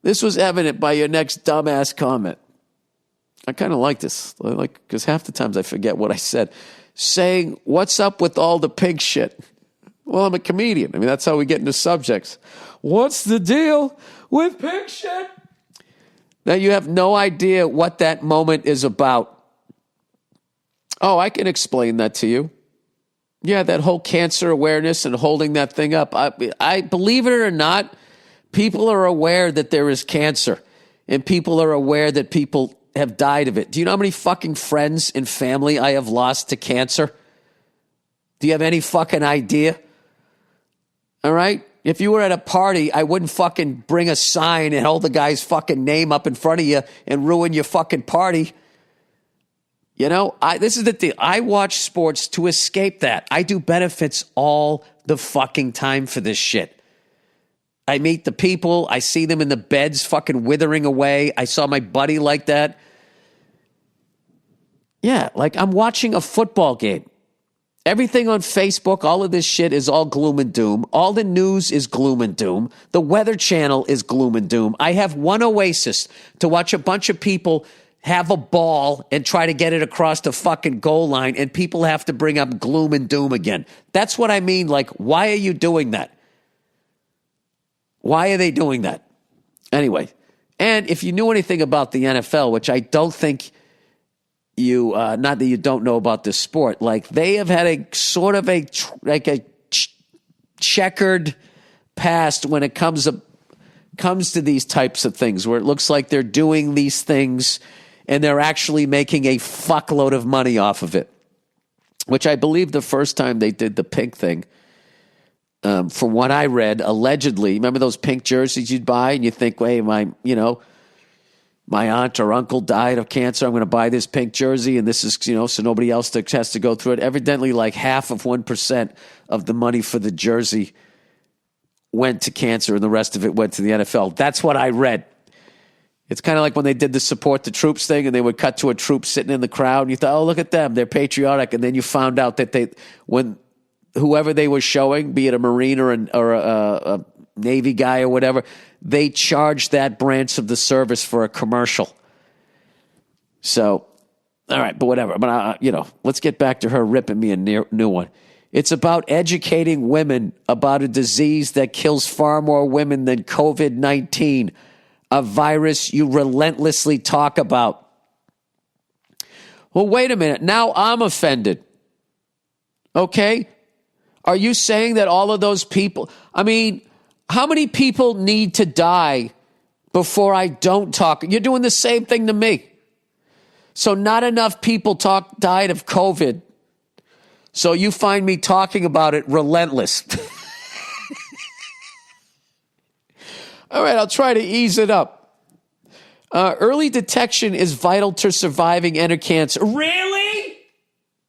This was evident by your next dumbass comment. I kind of like this. Because half the times I forget what I said. Saying, what's up with all the pink shit? Well, I'm a comedian. I mean, that's how we get into subjects. What's the deal with pink shit? Now, you have no idea what that moment is about. Oh, I can explain that to you. Yeah, that whole cancer awareness and holding that thing up. I believe it or not, people are aware that there is cancer. And people are aware that people have died of it. Do you know how many fucking friends and family I have lost to cancer? Do you have any fucking idea? All right? If you were at a party, I wouldn't fucking bring a sign and hold the guy's fucking name up in front of you and ruin your fucking party. This is the thing. I watch sports to escape that. I do benefits all the fucking time for this shit. I meet the people. I see them in the beds fucking withering away. I saw my buddy like that. Yeah, like I'm watching a football game. Everything on Facebook, all of this shit is all gloom and doom. All the news is gloom and doom. The Weather Channel is gloom and doom. I have one oasis to watch a bunch of people have a ball and try to get it across the fucking goal line, and people have to bring up gloom and doom again. That's what I mean. Like, why are you doing that? Why are they doing that? Anyway, and if you knew anything about the NFL, which I don't think you, not that you don't know about this sport, like they have had a sort of a checkered past when it comes to these types of things, where it looks like they're doing these things and they're actually making a fuckload of money off of it, which I believe the first time they did the pink thing, from what I read, allegedly, remember those pink jerseys you'd buy and you think, wait, my aunt or uncle died of cancer, I'm going to buy this pink jersey, and this is, so nobody else has to go through it. Evidently, like half of 1% of the money for the jersey went to cancer and the rest of it went to the NFL. That's what I read. It's kind of like when they did the support the troops thing and they would cut to a troop sitting in the crowd and you thought, oh, look at them, they're patriotic. And then you found out that when whoever they were showing, be it a Marine or a Navy guy or whatever, they charged that branch of the service for a commercial. So, all right, but whatever. But, let's get back to her ripping me a new one. It's about educating women about a disease that kills far more women than COVID-19, a virus you relentlessly talk about. Well, wait a minute. Now I'm offended. Okay? Are you saying that all of those people, how many people need to die before I don't talk? You're doing the same thing to me. So not enough people died of COVID. So you find me talking about it relentless. All right, I'll try to ease it up. Early detection is vital to surviving any cancer. Really?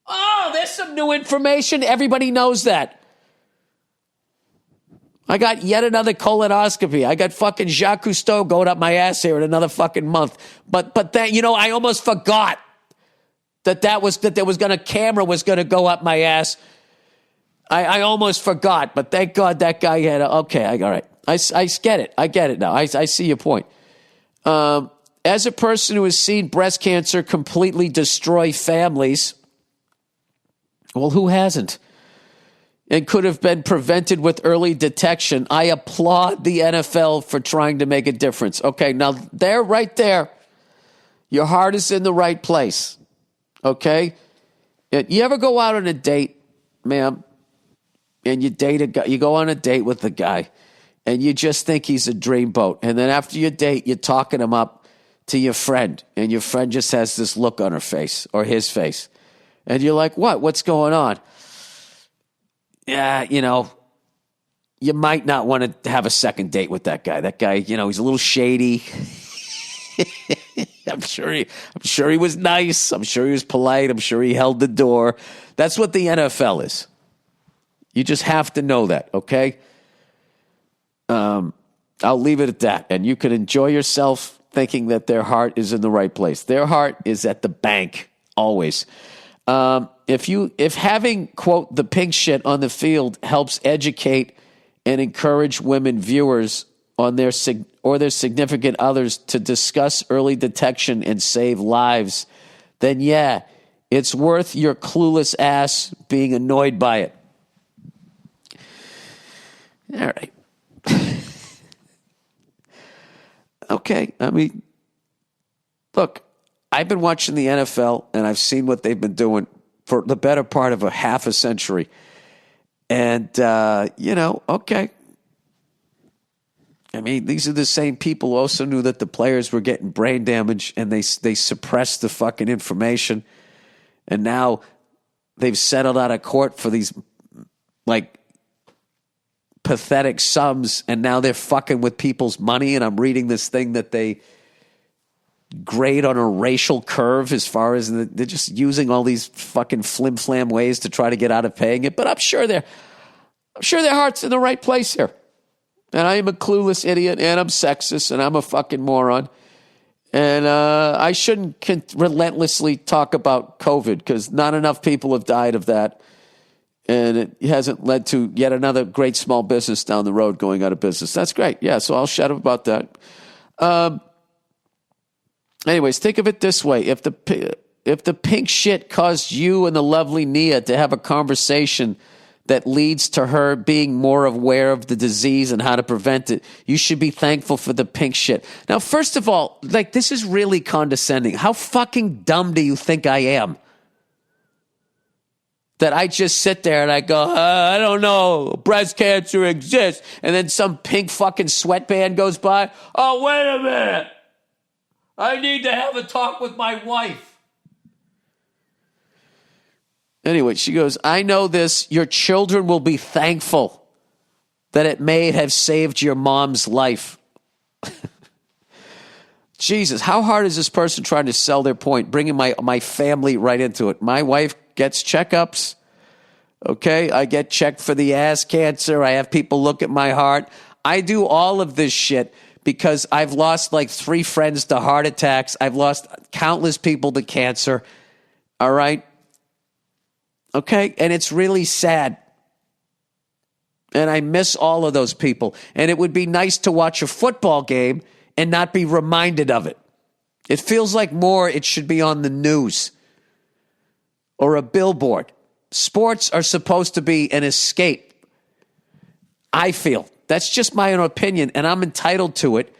Oh, there's some new information. Everybody knows that. I got yet another colonoscopy. I got fucking Jacques Cousteau going up my ass here in another fucking month. But that, I almost forgot that there was camera was gonna go up my ass. I almost forgot, but thank God that guy had all right. I get it. I get it now. I see your point. As a person who has seen breast cancer completely destroy families, well, who hasn't? And could have been prevented with early detection. I applaud the NFL for trying to make a difference. Okay, now there, right there, your heart is in the right place. Okay? You ever go out on a date, ma'am, and you date a guy, you go on a date with the guy, and you just think he's a dreamboat. And then after your date, you're talking him up to your friend, and your friend just has this look on her face, or his face. And you're like, what? What's going on? Yeah, you might not want to have a second date with that guy. That guy, he's a little shady. I'm sure he was nice. I'm sure he was polite. I'm sure he held the door. That's what the NFL is. You just have to know that, okay? I'll leave it at that. And you can enjoy yourself thinking that their heart is in the right place. Their heart is at the bank, always. If having, quote, the pink shit on the field helps educate and encourage women viewers on their significant others to discuss early detection and save lives, then yeah, it's worth your clueless ass being annoyed by it. All right. Okay, look, I've been watching the NFL, and I've seen what they've been doing for the better part of a half a century. And, okay. These are the same people who also knew that the players were getting brain damage, and they suppressed the fucking information. And now they've settled out of court for these, pathetic sums, and now they're fucking with people's money. And I'm reading this thing that they grade on a racial curve as far as they're just using all these fucking flim-flam ways to try to get out of paying it. But I'm sure their heart's in the right place here. And I am a clueless idiot, and I'm sexist, and I'm a fucking moron. And I shouldn't relentlessly talk about COVID because not enough people have died of that. And it hasn't led to yet another great small business down the road going out of business. That's great. Yeah, so I'll shut up about that. Anyways, think of it this way. If the pink shit caused you and the lovely Nia to have a conversation that leads to her being more aware of the disease and how to prevent it, you should be thankful for the pink shit. Now, first of all, like, this is really condescending. How fucking dumb do you think I am? That I just sit there and I go, I don't know, breast cancer exists. And then some pink fucking sweatband goes by. Oh, wait a minute. I need to have a talk with my wife. Anyway, she goes, I know this. Your children will be thankful that it may have saved your mom's life. Jesus, how hard is this person trying to sell their point, bringing my family right into it? My wife gets checkups. Okay, I get checked for the ass cancer. I have people look at my heart. I do all of this shit because I've lost like 3 friends to heart attacks. I've lost countless people to cancer. All right? Okay? And it's really sad. And I miss all of those people. And it would be nice to watch a football game and not be reminded of it. It feels like more it should be on the news or a billboard. Sports are supposed to be an escape. I feel. That's just my own opinion, and I'm entitled to it,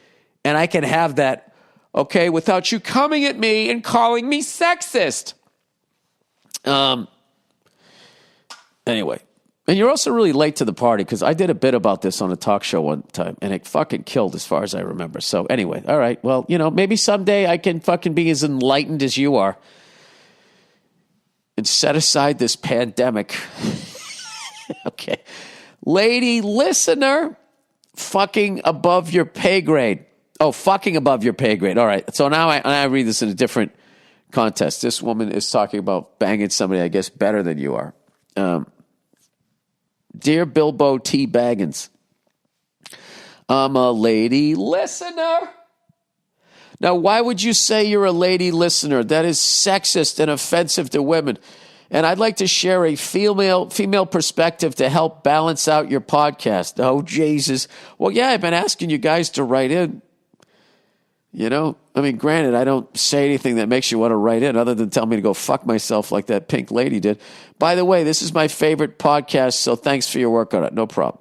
and I can have that, okay, without you coming at me and calling me sexist. Anyway, and you're also really late to the party because I did a bit about this on a talk show one time, and it fucking killed as far as I remember. So anyway, all right, well, you know, maybe someday I can fucking be as enlightened as you are and set aside this pandemic. Okay. Lady listener, fucking above your pay grade. Oh, fucking above your pay grade. All right. So now I read this in a different context. This woman is talking about banging somebody, I guess, better than you are. Dear Bilbo T. Baggins, I'm a lady listener. Now, why would you say you're a lady listener? That is sexist and offensive to women. And I'd like to share a female perspective to help balance out your podcast. Oh, Jesus. Well, yeah, I've been asking you guys to write in. You know, I mean, granted, I don't say anything that makes you want to write in other than tell me to go fuck myself like that pink lady did. By the way, this is my favorite podcast, so thanks for your work on it. No problem.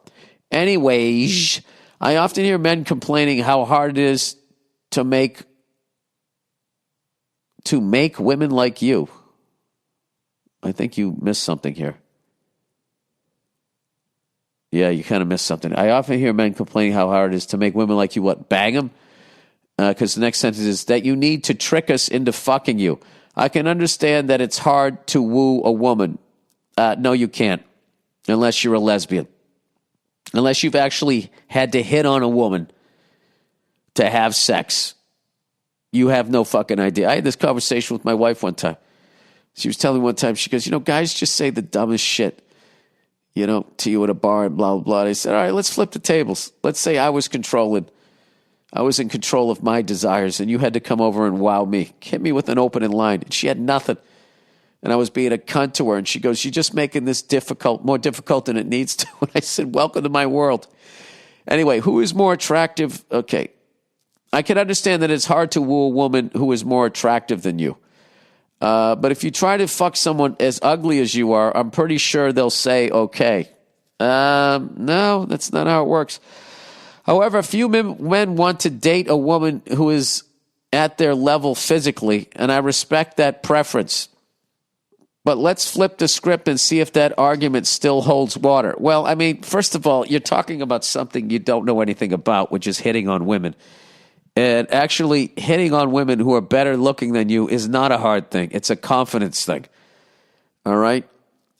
Anyways, I often hear men complaining how hard it is to make women like you. I think you missed something here. Yeah, you kind of missed something. I often hear men complaining how hard it is to make women like you, what, bang them? Because the next sentence is that you need to trick us into fucking you. I can understand that it's hard to woo a woman. No, you can't, unless you're a lesbian. Unless you've actually had to hit on a woman to have sex. You have no fucking idea. I had this conversation with my wife one time. She was telling me one time, she goes, you know, guys just say the dumbest shit, you know, to you at a bar and blah, blah, blah. I said, all right, let's flip the tables. Let's say I was in control of my desires and you had to come over and wow me. Hit me with an opening line. And she had nothing. And I was being a cunt to her. And she goes, you're just making this more difficult than it needs to. And I said, welcome to my world. Anyway, who is more attractive? Okay. I can understand that it's hard to woo a woman who is more attractive than you. But if you try to fuck someone as ugly as you are, I'm pretty sure they'll say, okay. No, that's not how it works. However, few men want to date a woman who is at their level physically, and I respect that preference. But let's flip the script and see if that argument still holds water. Well, I mean, first of all, you're talking about something you don't know anything about, which is hitting on women. And actually hitting on women who are better looking than you is not a hard thing. It's a confidence thing. All right?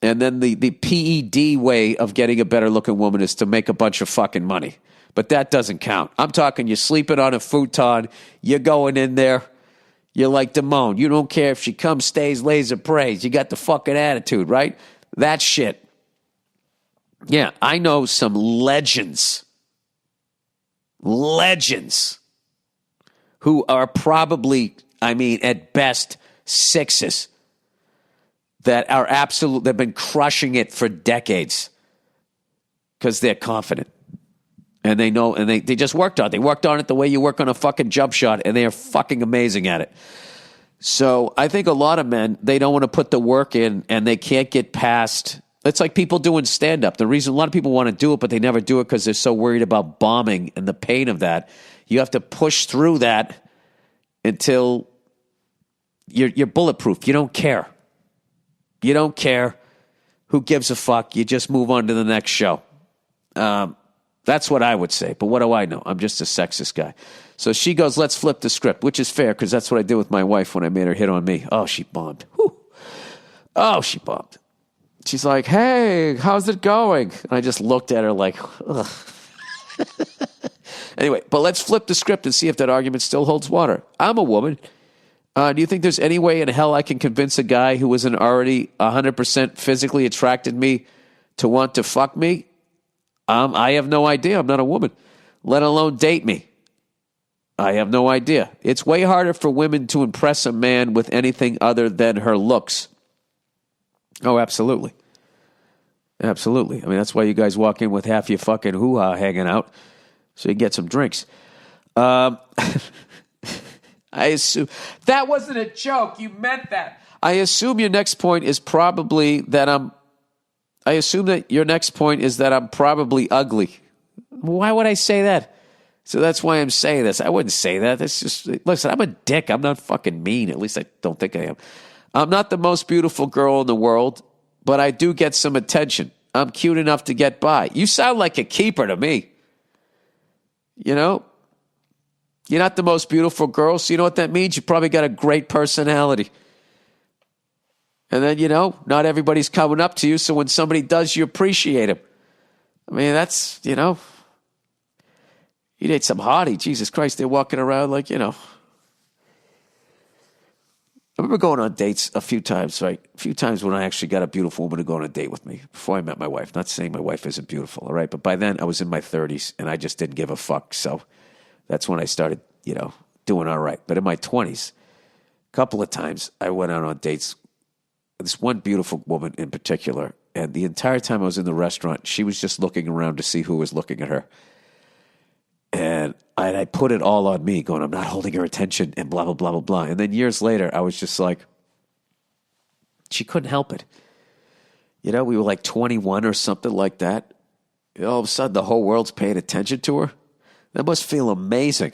And then the PED way of getting a better looking woman is to make a bunch of fucking money. But that doesn't count. I'm talking you're sleeping on a futon, you're going in there, You're like Damone. You don't care if she comes, stays, lays, or prays. You got the fucking attitude, right? That shit. Yeah, I know some legends who are probably, I mean, at best, sixes that are absolute, they've been crushing it for decades because they're confident. And they know, and they just worked on it. They worked on it the way you work on a fucking jump shot, and they are fucking amazing at it. So I think a lot of men, they don't want to put the work in, and they can't get past. It's like people doing stand-up. The reason a lot of people want to do it, but they never do it because they're so worried about bombing and the pain of that. You have to push through that until you're bulletproof. You don't care. You don't care. Who gives a fuck? You just move on to the next show. That's what I would say. But what do I know? I'm just a sexist guy. So she goes, let's flip the script, which is fair because that's what I did with my wife when I made her hit on me. Oh, she bombed. Whew. Oh, she bombed. She's like, hey, how's it going? And I just looked at her like, ugh. Anyway, but let's flip the script and see if that argument still holds water. I'm a woman. Do you think there's any way in hell I can convince a guy who isn't already 100% physically attracted me to want to fuck me? I have no idea. I'm not a woman, let alone date me. I have no idea. It's way harder for women to impress a man with anything other than her looks. Oh, absolutely. Absolutely. I mean, that's why you guys walk in with half your fucking hoo-ha hanging out so you get some drinks. I assume that wasn't a joke. You meant that. I assume your next point is probably that I'm probably ugly. Why would I say that? So that's why I'm saying this. I wouldn't say that. That's just, listen, I'm a dick. I'm not fucking mean. At least I don't think I am. I'm not the most beautiful girl in the world, but I do get some attention. I'm cute enough to get by. You sound like a keeper to me. You know? You're not the most beautiful girl, so you know what that means? You probably got a great personality. And then, you know, not everybody's coming up to you, so when somebody does, you appreciate them. I mean, that's, you know, you date some hottie. Jesus Christ, they're walking around like, you know. I remember going on dates a few times, right? A few times when I actually got a beautiful woman to go on a date with me before I met my wife. Not saying my wife isn't beautiful, all right? But by then, I was in my 30s, and I just didn't give a fuck. So that's when I started, you know, doing all right. But in my 20s, a couple of times, I went out on dates. This one beautiful woman in particular, and the entire time I was in the restaurant, she was just looking around to see who was looking at her. And I put it all on me, going, I'm not holding her attention, and blah, blah, blah, blah, blah. And then years later, I was just like, she couldn't help it. You know, we were like 21 or something like that. All of a sudden, the whole world's paying attention to her. That must feel amazing.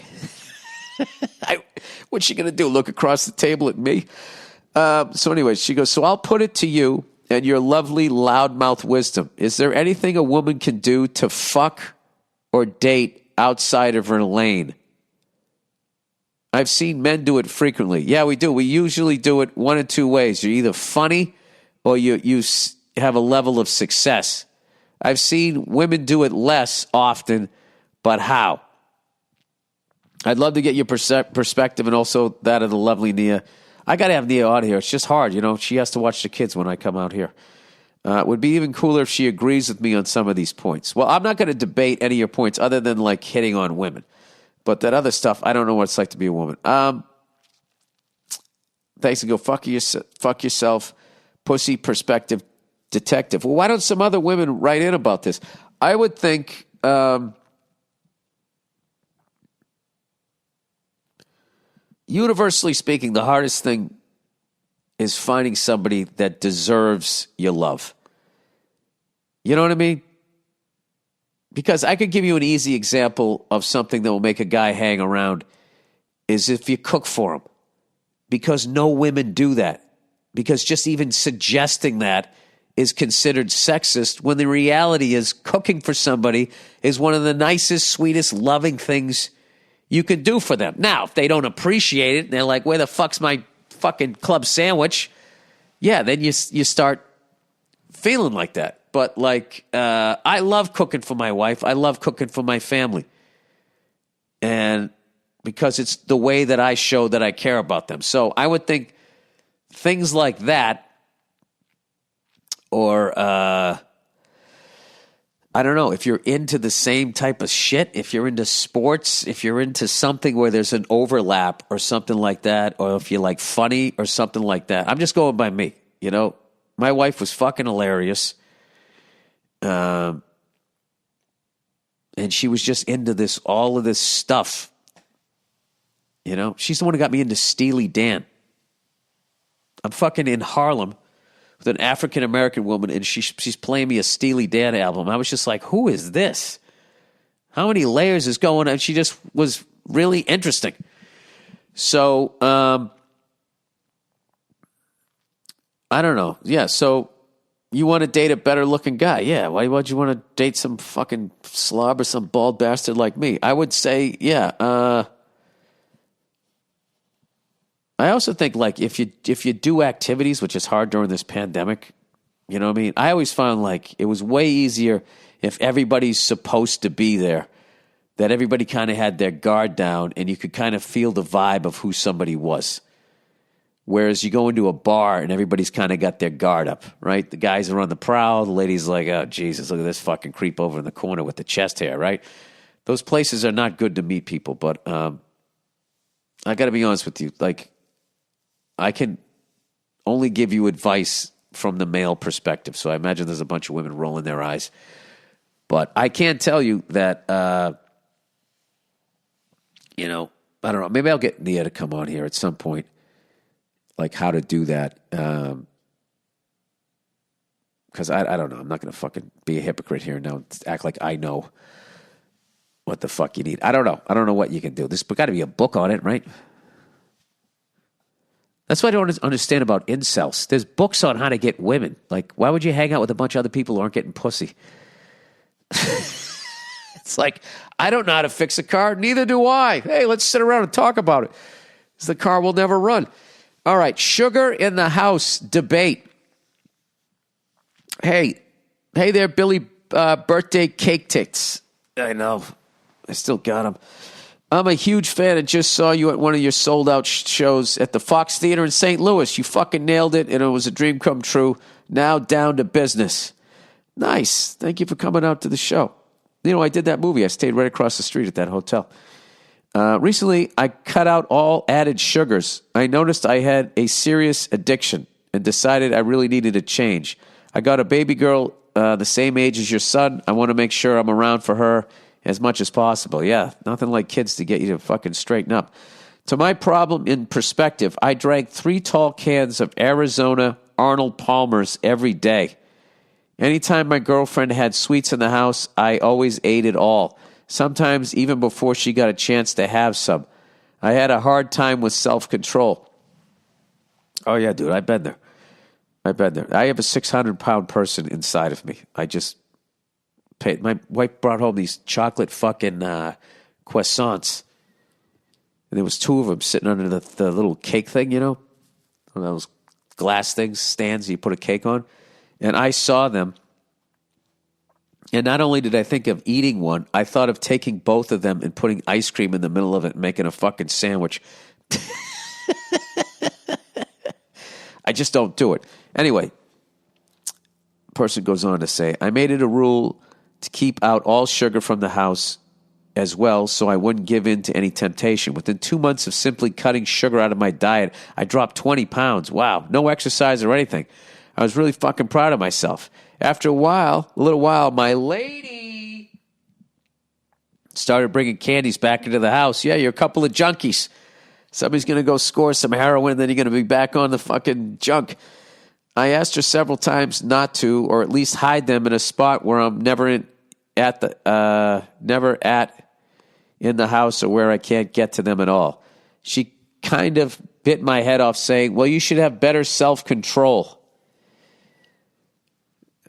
What's she going to do, look across the table at me? So anyways, she goes, so I'll put it to you and your lovely loudmouth wisdom. Is there anything a woman can do to fuck or date outside of her lane? I've seen men do it frequently. Yeah, we do. We usually do it one of two ways. You're either funny or you have a level of success. I've seen women do it less often, but how? I'd love to get your perspective and also that of the lovely Nia. I got to have Nia out here. It's just hard, you know. She has to watch the kids when I come out here. It would be even cooler if she agrees with me on some of these points. Well, I'm not going to debate any of your points other than like hitting on women. But that other stuff, I don't know what it's like to be a woman. Thanks to go fuck yourself, pussy perspective detective. Well, why don't some other women write in about this? I would think universally speaking, the hardest thing is finding somebody that deserves your love. You know what I mean? Because I could give you an easy example of something that will make a guy hang around is if you cook for him. Because no women do that. Because just even suggesting that is considered sexist when the reality is cooking for somebody is one of the nicest, sweetest, loving things you can do for them. Now, if they don't appreciate it and they're like, where the fuck's my fucking club sandwich? Yeah, then you start feeling like that. But like, I love cooking for my wife. I love cooking for my family. And because it's the way that I show that I care about them. So I would think things like that, or I don't know, if you're into the same type of shit, if you're into sports, if you're into something where there's an overlap or something like that, or if you like funny or something like that. I'm just going by me, you know. My wife was fucking hilarious. And she was just into this, all of this stuff. You know, she's the one who got me into Steely Dan. I'm fucking in Harlem with an African-American woman, and she's playing me a Steely Dan album. I was just like, who is this? How many layers is going on? She just was really interesting. So, I don't know. Yeah, so you want to date a better-looking guy. Yeah, why would you want to date some fucking slob or some bald bastard like me? I would say, yeah, I also think, like, if you do activities, which is hard during this pandemic, you know what I mean? I always found, like, it was way easier if everybody's supposed to be there, that everybody kind of had their guard down and you could kind of feel the vibe of who somebody was. Whereas you go into a bar and everybody's kind of got their guard up, right? The guys are on the prowl. The lady's like, oh, Jesus, look at this fucking creep over in the corner with the chest hair, right? Those places are not good to meet people, but I got to be honest with you. Like, I can only give you advice from the male perspective. So I imagine there's a bunch of women rolling their eyes. But I can tell you that, you know, I don't know. Maybe I'll get Nia to come on here at some point, like how to do that. Because I don't know. I'm not going to fucking be a hypocrite here now and act like I know what the fuck you need. I don't know. I don't know what you can do. There's got to be a book on it, right? That's what I don't understand about incels. There's books on how to get women. Like, why would you hang out with a bunch of other people who aren't getting pussy? It's like, I don't know how to fix a car. Neither do I. Hey, let's sit around and talk about it. Because the car will never run. All right, sugar in the house debate. Hey there, Billy, birthday cake tits. I know. I still got them. I'm a huge fan and just saw you at one of your sold-out shows at the Fox Theater in St. Louis. You fucking nailed it, and it was a dream come true. Now down to business. Nice. Thank you for coming out to the show. You know, I did that movie. I stayed right across the street at that hotel. Recently, I cut out all added sugars. I noticed I had a serious addiction and decided I really needed a change. I got a baby girl the same age as your son. I want to make sure I'm around for her as much as possible. Yeah, nothing like kids to get you to fucking straighten up. To my problem in perspective, I drank 3 tall cans of Arizona Arnold Palmers every day. Anytime my girlfriend had sweets in the house, I always ate it all. Sometimes even before she got a chance to have some. I had a hard time with self-control. Oh, yeah, dude, I've been there. I have a 600-pound person inside of me. I just paid. My wife brought home these chocolate fucking croissants. And there was 2 of them sitting under the little cake thing, you know? One of those glass things, stands you put a cake on. And I saw them. And not only did I think of eating one, I thought of taking both of them and putting ice cream in the middle of it and making a fucking sandwich. I just don't do it. Anyway, person goes on to say, I made it a rule to keep out all sugar from the house as well so I wouldn't give in to any temptation. Within 2 months of simply cutting sugar out of my diet, I dropped 20 pounds. Wow, no exercise or anything. I was really fucking proud of myself. After a little while, my lady started bringing candies back into the house. Yeah, you're a couple of junkies. Somebody's going to go score some heroin, then you're going to be back on the fucking junk. I asked her several times not to, or at least hide them in a spot where I'm never in the house or where I can't get to them at all. She kind of bit my head off saying, well, you should have better self-control.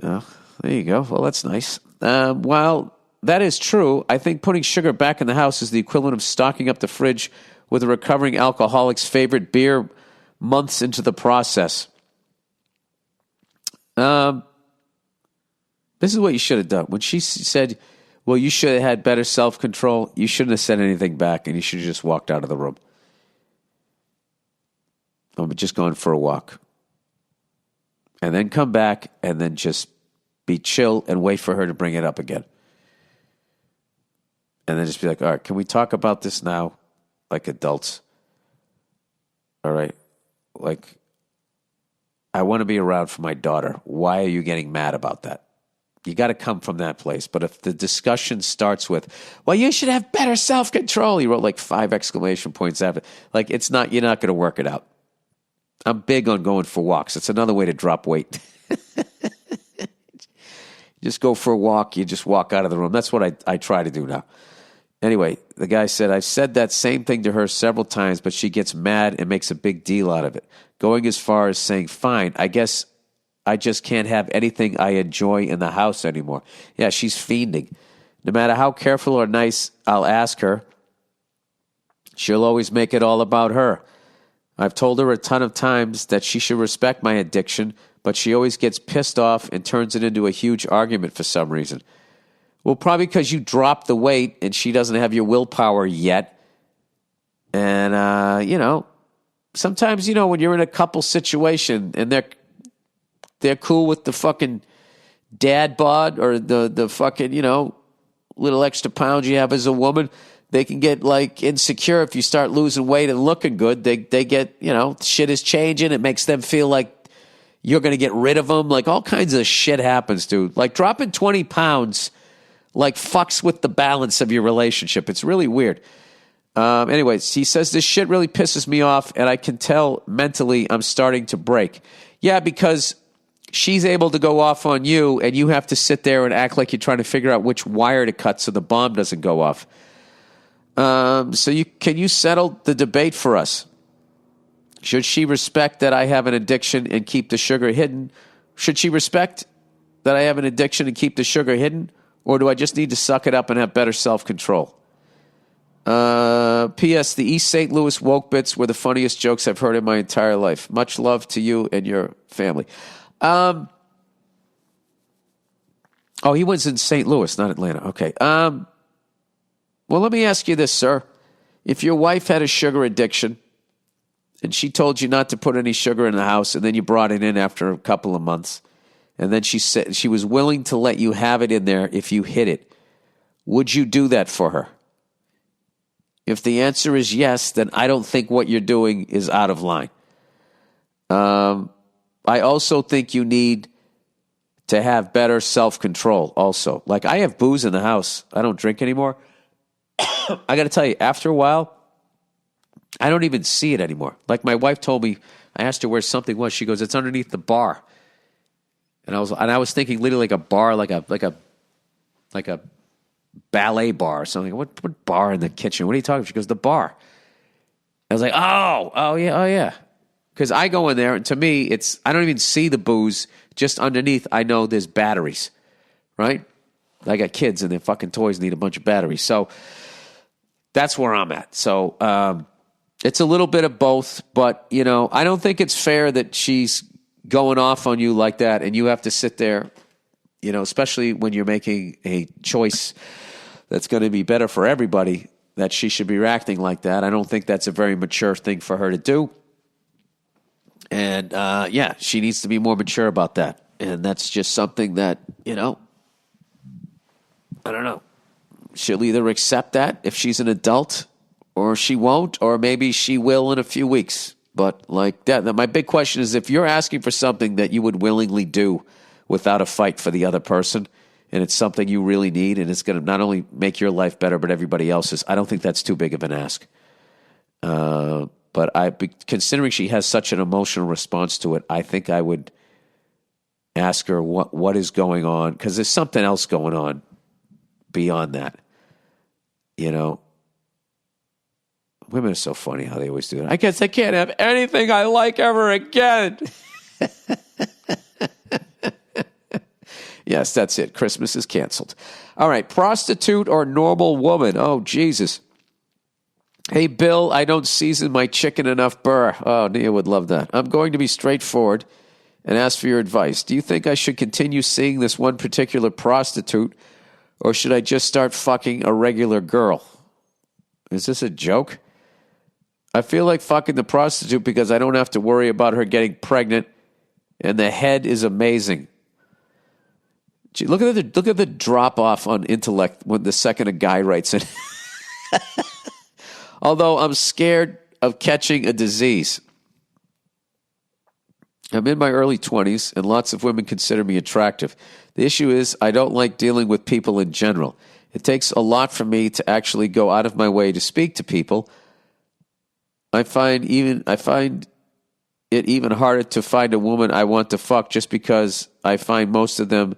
Oh, there you go. Well, that's nice. While that is true, I think putting sugar back in the house is the equivalent of stocking up the fridge with a recovering alcoholic's favorite beer months into the process. This is what you should have done. When she said, Well, you should have had better self-control. You shouldn't have said anything back, and you should have just walked out of the room. I'm just going for a walk. And then come back, and then just be chill and wait for her to bring it up again. And then just be like, all right, can we talk about this now like adults? All right. Like, I want to be around for my daughter. Why are you getting mad about that? You got to come from that place. But if the discussion starts with, well, you should have better self-control. He wrote like 5 exclamation points after. Like, you're not going to work it out. I'm big on going for walks. It's another way to drop weight. Just go for a walk. You just walk out of the room. That's what I try to do now. Anyway, the guy said, I've said that same thing to her several times, but she gets mad and makes a big deal out of it. Going as far as saying, fine, I guess I just can't have anything I enjoy in the house anymore. Yeah, she's fiending. No matter how careful or nice I'll ask her, she'll always make it all about her. I've told her a ton of times that she should respect my addiction, but she always gets pissed off and turns it into a huge argument for some reason. Well, probably because you dropped the weight and she doesn't have your willpower yet. And, sometimes, when you're in a couple situation and they're cool with the fucking dad bod or the fucking, little extra pounds you have as a woman, they can get like insecure if you start losing weight and looking good. They get, shit is changing. It makes them feel like you're going to get rid of them. Like all kinds of shit happens, dude. Like dropping 20 pounds like fucks with the balance of your relationship. It's really weird. Anyways, he says this shit really pisses me off and I can tell mentally I'm starting to break. Yeah, because she's able to go off on you and you have to sit there and act like you're trying to figure out which wire to cut so the bomb doesn't go off. Can you settle the debate for us? Should she respect that I have an addiction and keep the sugar hidden? Should she respect that I have an addiction and keep the sugar hidden? Or do I just need to suck it up and have better self-control? P.S. The East St. Louis woke bits were the funniest jokes I've heard in my entire life. Much love to you and your family. Oh, he was in St. Louis, not Atlanta. Okay. Well, let me ask you this, sir. If your wife had a sugar addiction and she told you not to put any sugar in the house and then you brought it in after a couple of months and then she said she was willing to let you have it in there if you hid it, would you do that for her? If the answer is yes, then I don't think what you're doing is out of line. I also think you need to have better self-control also. Like I have booze in the house. I don't drink anymore. I got to tell you, after a while, I don't even see it anymore. Like my wife told me, I asked her where something was. She goes, it's underneath the bar. And I was thinking literally like a bar, like a ballet bar or something. What bar in the kitchen? What are you talking about? She goes, the bar. I was like, oh yeah. Because I go in there and to me, I don't even see the booze. Just underneath, I know there's batteries, right? I got kids and their fucking toys need a bunch of batteries. So that's where I'm at. So it's a little bit of both, but, I don't think it's fair that she's going off on you like that and you have to sit there, especially when you're making a choice that's going to be better for everybody, that she should be reacting like that. I don't think that's a very mature thing for her to do. And, she needs to be more mature about that. And that's just something that, I don't know. She'll either accept that if she's an adult or she won't, or maybe she will in a few weeks. But like that, my big question is if you're asking for something that you would willingly do without a fight for the other person, and it's something you really need, and it's going to not only make your life better, but everybody else's, I don't think that's too big of an ask. But considering she has such an emotional response to it, I think I would ask her what is going on, because there's something else going on beyond that. Women are so funny how they always do it. I guess I can't have anything I like ever again. Yes, that's it. Christmas is canceled. All right, prostitute or normal woman? Oh, Jesus. Hey, Bill, I don't season my chicken enough, Burr. Oh, Nia would love that. I'm going to be straightforward and ask for your advice. Do you think I should continue seeing this one particular prostitute Or should I just start fucking a regular girl? Is this a joke? I feel like fucking the prostitute because I don't have to worry about her getting pregnant, and the head is amazing. Gee, look at the drop off on intellect when the second a guy writes it. Although I'm scared of catching a disease. I'm in my early 20s, and lots of women consider me attractive. The issue is I don't like dealing with people in general. It takes a lot for me to actually go out of my way to speak to people. I find it even harder to find a woman I want to fuck just because I find most of them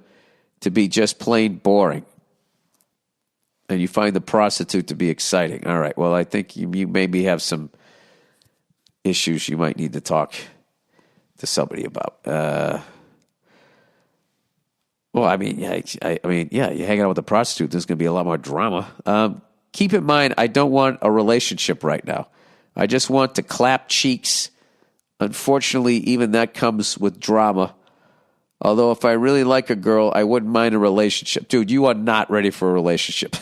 to be just plain boring. And you find the prostitute to be exciting. All right, well, I think you maybe have some issues you might need to talk to somebody about. Well, I mean, yeah, you hang out with a prostitute, there's going to be a lot more drama. Keep in mind, I don't want a relationship right now. I just want to clap cheeks. Unfortunately, even that comes with drama. Although if I really like a girl, I wouldn't mind a relationship. Dude, you are not ready for a relationship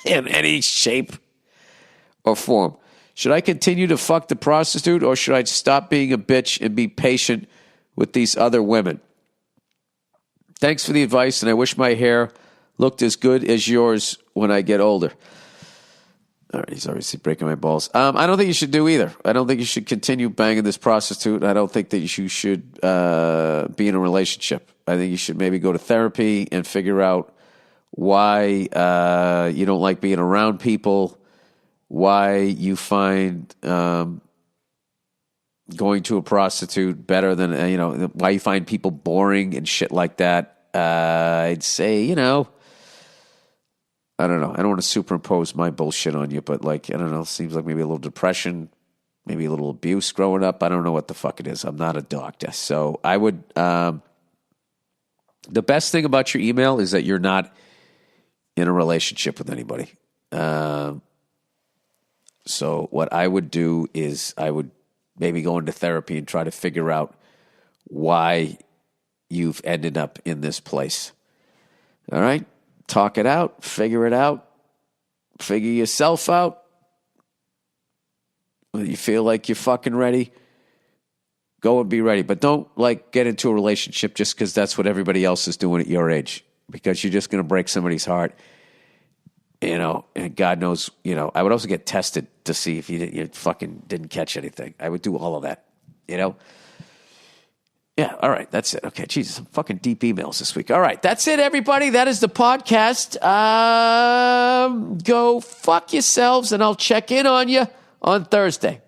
in any shape or form. Should I continue to fuck the prostitute, or should I stop being a bitch and be patient with these other women? Thanks for the advice, and I wish my hair looked as good as yours when I get older. All right, he's obviously breaking my balls. I don't think you should do either. I don't think you should continue banging this prostitute. I don't think that you should be in a relationship. I think you should maybe go to therapy and figure out why you don't like being around people, why you find going to a prostitute better than, why you find people boring and shit like that. I'd say, I don't know. I don't want to superimpose my bullshit on you, but I don't know. It seems like maybe a little depression, maybe a little abuse growing up. I don't know what the fuck it is. I'm not a doctor. So I would, the best thing about your email is that you're not in a relationship with anybody. So what I would do is I would maybe go into therapy and try to figure out why you've ended up in this place. All right? Talk it out, figure yourself out. When you feel like you're fucking ready, go and be ready. But don't get into a relationship just because that's what everybody else is doing at your age, because you're just going to break somebody's heart. And God knows, I would also get tested to see if you fucking didn't catch anything. I would do all of that, Yeah, all right, that's it. Okay, Jesus, some fucking deep emails this week. All right, that's it, everybody. That is the podcast. Go fuck yourselves, and I'll check in on you on Thursday.